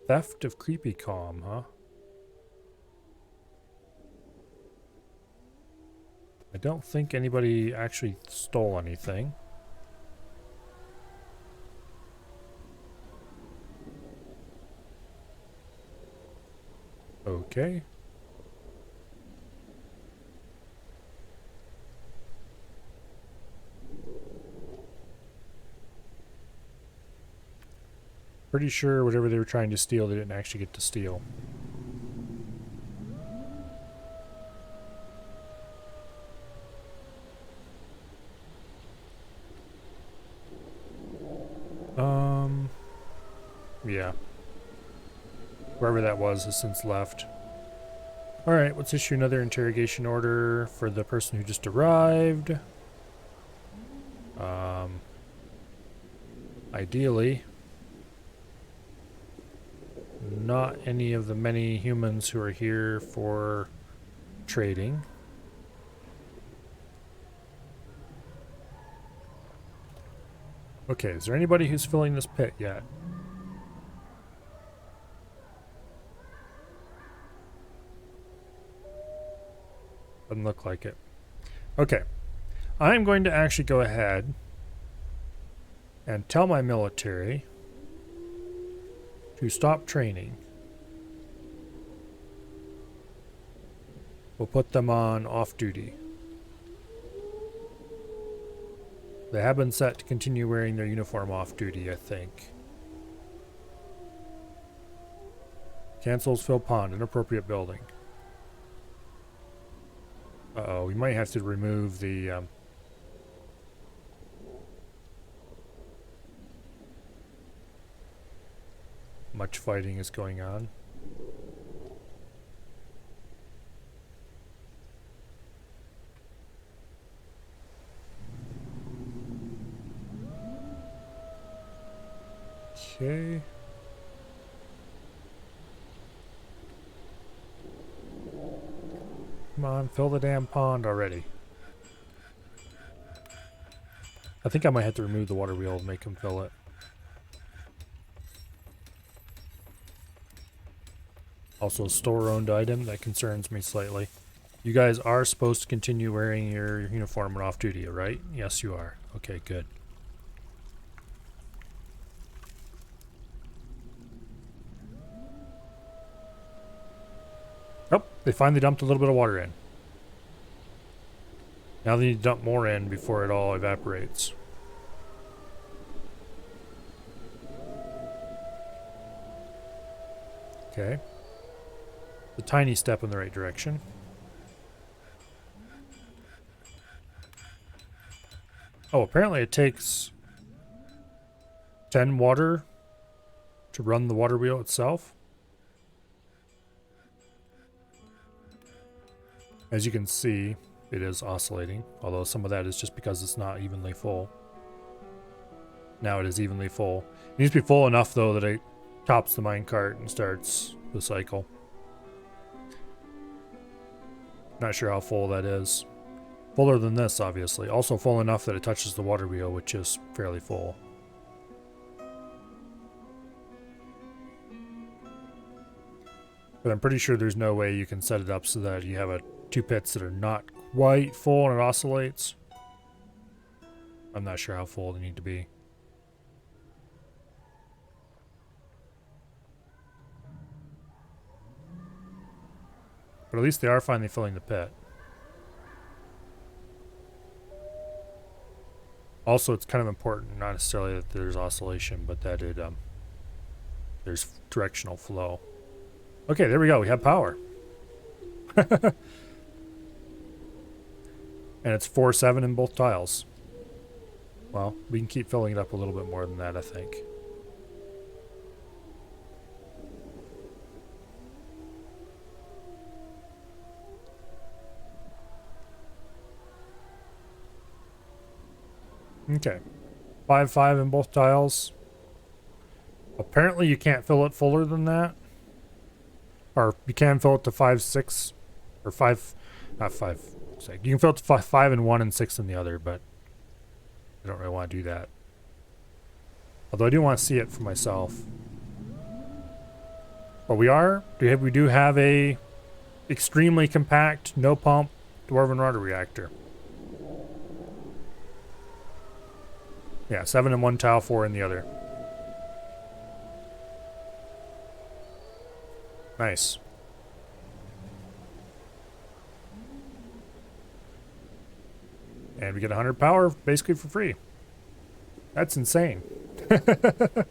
theft of creepy calm, huh? I don't think anybody actually stole anything. Okay. Pretty sure whatever they were trying to steal, they didn't actually get to steal. Yeah. Whoever that was has since left. Alright, let's issue another interrogation order for the person who just arrived. Ideally, not any of the many humans who are here for trading. Okay, is there anybody who's filling this pit yet? Doesn't look like it. Okay. I'm going to actually go ahead and tell my military to stop training. We'll put them on off duty. They have been set to continue wearing their uniform off duty, I think. Cancels Phil Pond, inappropriate building. Uh-oh, we might have to remove the... much fighting is going on. Okay. Come on, fill the damn pond already. I think I might have to remove the water wheel and make him fill it. Also a store-owned item that concerns me slightly. You guys are supposed to continue wearing your uniform when off-duty, right? Yes, you are. Okay, good. Oh, they finally dumped a little bit of water in. Now they need to dump more in before it all evaporates. Okay. A tiny step in the right direction. Oh, apparently it takes 10 water to run the water wheel itself. As you can see, it is oscillating, although some of that is just because it's not evenly full. Now it is evenly full. It needs to be full enough, though, that it tops the minecart and starts the cycle. Not sure how full that is. Fuller than this, obviously. Also full enough that it touches the water wheel, which is fairly full. But I'm pretty sure there's no way you can set it up so that you have two pits that are not quite full and it oscillates. I'm not sure how full they need to be. But at least they are finally filling the pit. Also, it's kind of important, not necessarily that there's oscillation, but that there's directional flow. Okay, there we go. We have power. And it's 4-7 in both tiles. Well, we can keep filling it up a little bit more than that, I think. Okay. 5-5 in both tiles. Apparently you can't fill it fuller than that. Or you can fill it to 5-6. Or 5... Not 5. You can fill it to 5 in one and 6 in the other, but I don't really want to do that. Although I do want to see it for myself. But we do have a extremely compact, no pump Dwarven Rotor Reactor. Yeah, 7 in one tile, 4 in the other. Nice. And we get 100 power basically for free. That's insane. I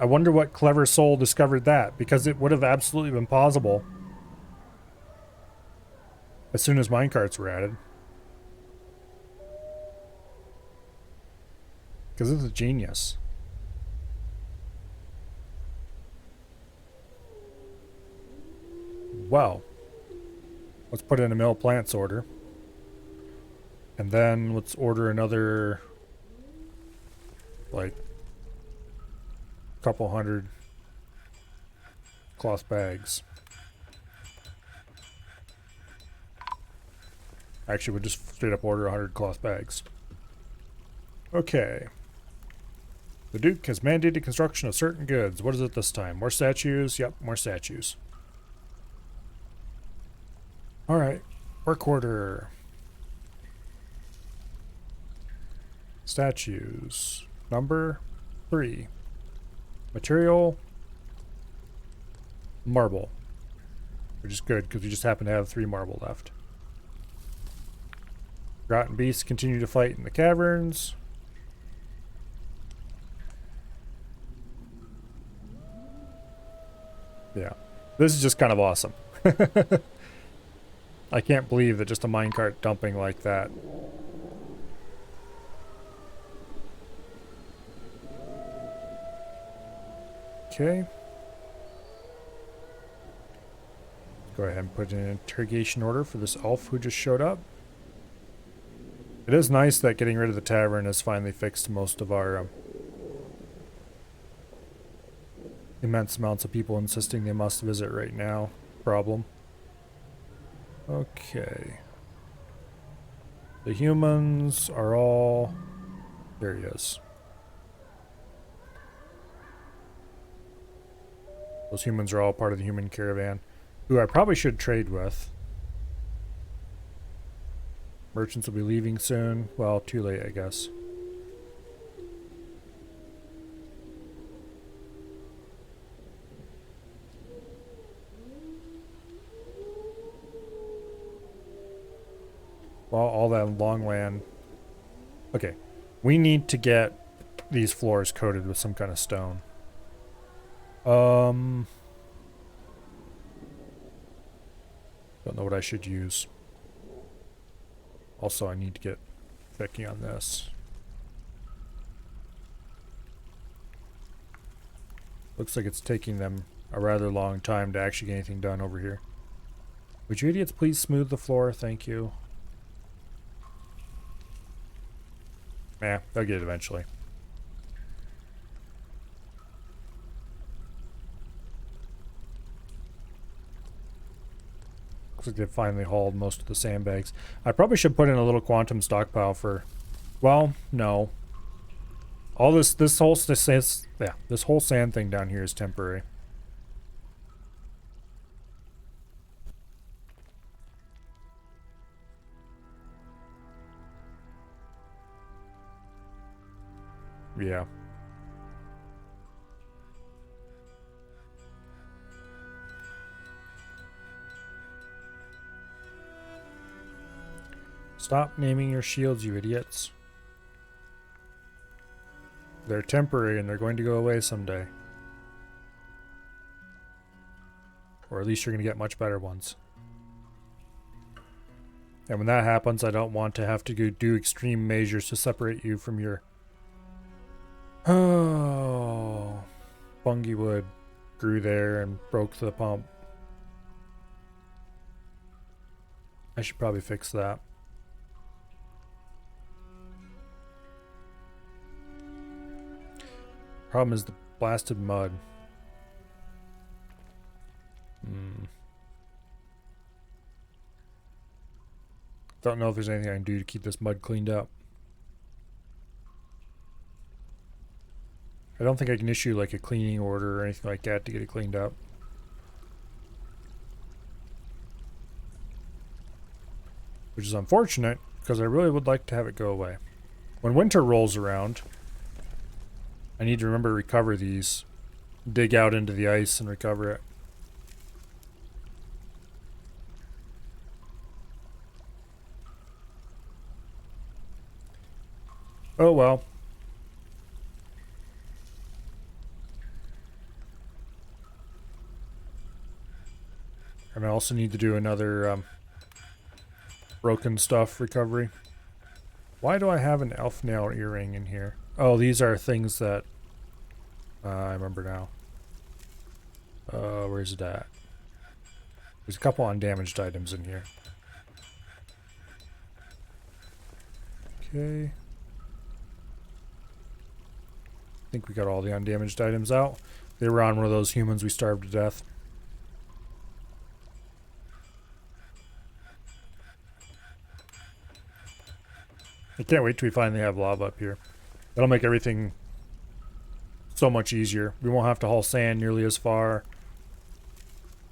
wonder what clever soul discovered that, because it would have absolutely been possible as soon as minecarts were added. Because it's a genius. Well, let's put in a mill plants order. And then let's order another, like, couple hundred cloth bags. Actually, we'll just straight up order 100 cloth bags. Okay. The Duke has mandated construction of certain goods. What is it this time? More statues? Yep, more statues. Alright. Work order. Statues. Number 3. Material. Marble. Which is good, because we just happen to have 3 marble left. Rotten beasts continue to fight in the caverns. Yeah. This is just kind of awesome. I can't believe that just a minecart dumping like that. Okay. Go ahead and put in an interrogation order for this elf who just showed up. It is nice that getting rid of the tavern has finally fixed most of our immense amounts of people insisting they must visit right now problem. Okay. The humans are all... There he is. Those humans are all part of the human caravan, who I probably should trade with. Merchants will be leaving soon. Well, too late, I guess. Well, all that long land. Okay. We need to get these floors coated with some kind of stone. Don't know what I should use. Also, I need to get checking on this. Looks like it's taking them a rather long time to actually get anything done over here. Would you idiots please smooth the floor? Thank you. Yeah, they'll get it eventually. Looks like they've finally hauled most of the sandbags. I probably should put in a little quantum stockpile for... Well, no. All this whole sand thing down here is temporary. Yeah. Stop naming your shields, you idiots. They're temporary and they're going to go away someday. Or at least you're going to get much better ones. And when that happens, I don't want to have to go do extreme measures to separate you from your... Oh, fungi wood grew there and broke the pump. I should probably fix that. Problem is the blasted mud. Don't know if there's anything I can do to keep this mud cleaned up. I don't think I can issue like a cleaning order or anything like that to get it cleaned up. Which is unfortunate, because I really would like to have it go away. When winter rolls around, I need to remember to recover these. Dig out into the ice and recover it. Oh well. And I also need to do another broken stuff recovery. Why do I have an elf nail earring in here? Oh, these are things that... I remember now. Where's it at? There's a couple undamaged items in here. Okay. I think we got all the undamaged items out. They were on one of those humans we starved to death. I can't wait till we finally have lava up here. That'll make everything so much easier. We won't have to haul sand nearly as far.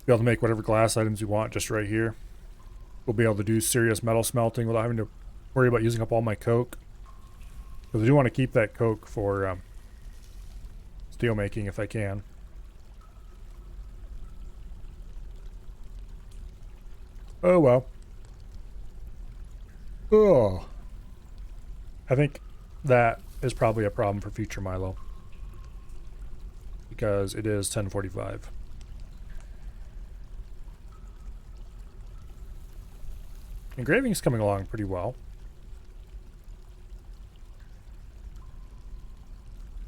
Be able to make whatever glass items we want just right here. we'll be able to do serious metal smelting without having to worry about using up all my coke. Because I do want to keep that coke for steel making if I can. Oh well. Oh. I think that is probably a problem for future Milo. Because it is 10:45. Engraving is coming along pretty well.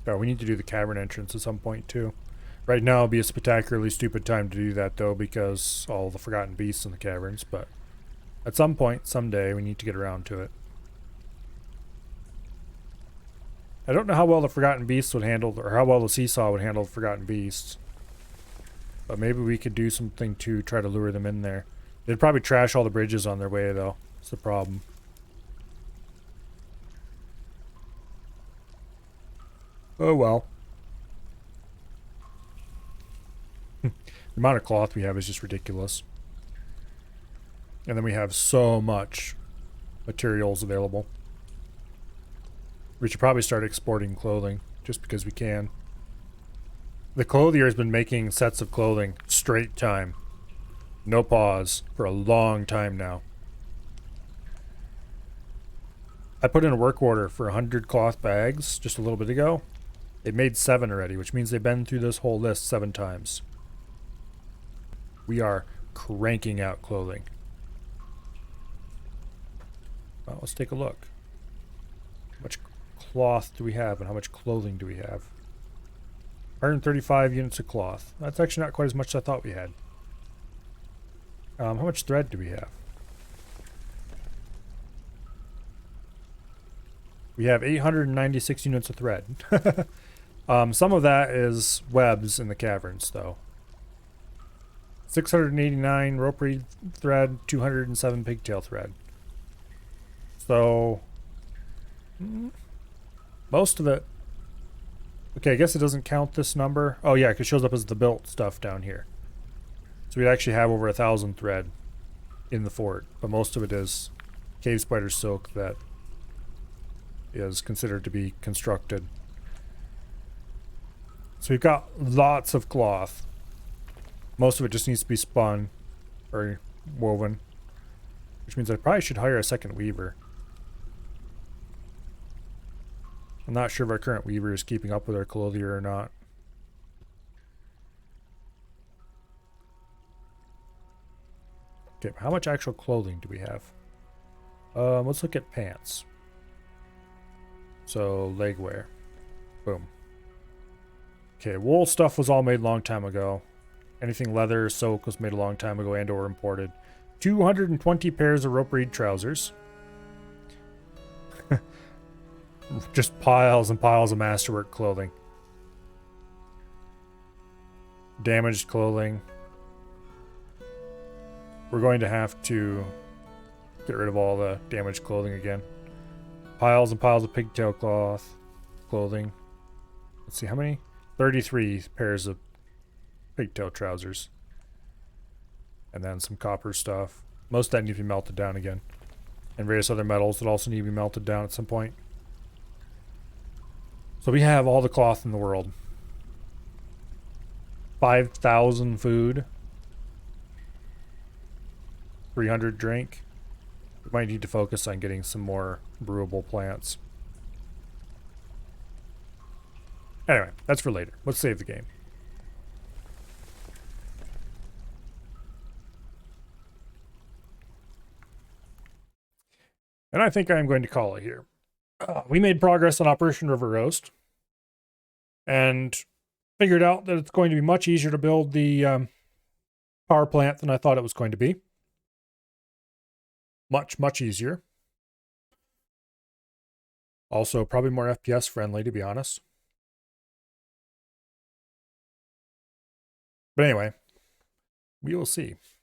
Oh, we need to do the cavern entrance at some point too. Right now would be a spectacularly stupid time to do that though, because all the forgotten beasts in the caverns, but at some point, someday, we need to get around to it. I don't know how well the forgotten beasts would handle, or how well the seesaw would handle the forgotten beasts. But maybe we could do something to try to lure them in there. They'd probably trash all the bridges on their way though. That's the problem. Oh well. The amount of cloth we have is just ridiculous. And then we have so much materials available. We should probably start exporting clothing, just because we can. The clothier has been making sets of clothing straight time. No pause, for a long time now. I put in a work order for 100 cloth bags just a little bit ago. They made 7 already, which means they've been through this whole list 7 times. We are cranking out clothing. Well, let's take a look. How much cloth do we have and how much clothing do we have? 135 units of cloth. That's actually not quite as much as I thought we had. How much thread do we have? We have 896 units of thread. Some of that is webs in the caverns, though. 689 rope reed thread, 207 pigtail thread. So, most of it. Okay, I guess it doesn't count this number. Oh yeah, it shows up as the built stuff down here. So we actually have over 1,000 thread in the fort, but most of it is cave spider silk that is considered to be constructed. So we've got lots of cloth. Most of it just needs to be spun or woven, which means I probably should hire a second weaver. I'm not sure if our current weaver is keeping up with our clothier or not. Okay, how much actual clothing do we have? Let's look at pants. So, leg wear. Boom. Okay, wool stuff was all made a long time ago. Anything leather or silk was made a long time ago and or imported. 220 pairs of rope reed trousers. Just piles and piles of masterwork clothing. Damaged clothing. We're going to have to get rid of all the damaged clothing again. Piles and piles of pigtail clothing. Let's see, how many? 33 pairs of pigtail trousers. And then some copper stuff. Most of that needs to be melted down again. And various other metals that also need to be melted down at some point. So we have all the cloth in the world. 5,000 food. 300 drink. We might need to focus on getting some more brewable plants. Anyway, that's for later. Let's save the game. And I think I'm going to call it here. We made progress on Operation River Roast. And figured out that it's going to be much easier to build the power plant than I thought it was going to be. Much, much easier. Also, probably more FPS friendly, to be honest. But anyway, we will see. It's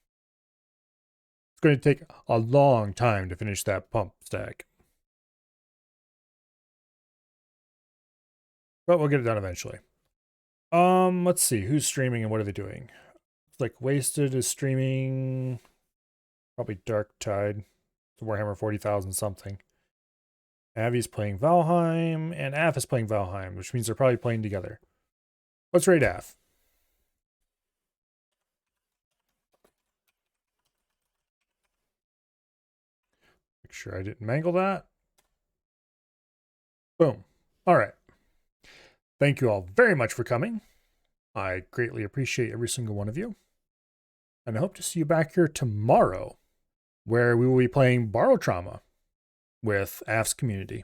going to take a long time to finish that pump stack. But we'll get it done eventually. Let's see, who's streaming and what are they doing? It's like Wasted is streaming. Probably Dark Tide. It's Warhammer 40,000 something. Avi's playing Valheim, and Af is playing Valheim, which means they're probably playing together. Let's raid Af. Make sure I didn't mangle that. Boom. All right. Thank you all very much for coming. I greatly appreciate every single one of you. And I hope to see you back here tomorrow, where we will be playing Borrow Trauma with Af's community.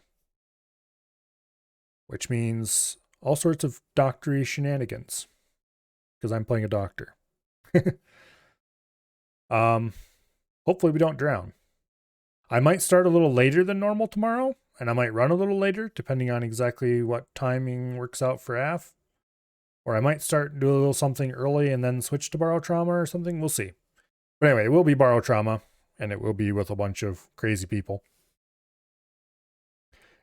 Which means all sorts of doctory shenanigans. Because I'm playing a doctor. Hopefully we don't drown. I might start a little later than normal tomorrow, and I might run a little later, depending on exactly what timing works out for AF. Or I might start and do a little something early and then switch to Borrow Trauma or something. We'll see. But anyway, it will be Borrow Trauma, and it will be with a bunch of crazy people.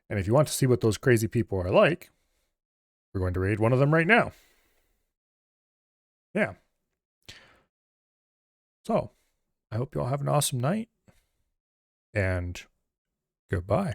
And if you want to see what those crazy people are like, we're going to raid one of them right now. Yeah. So, I hope you all have an awesome night. And goodbye.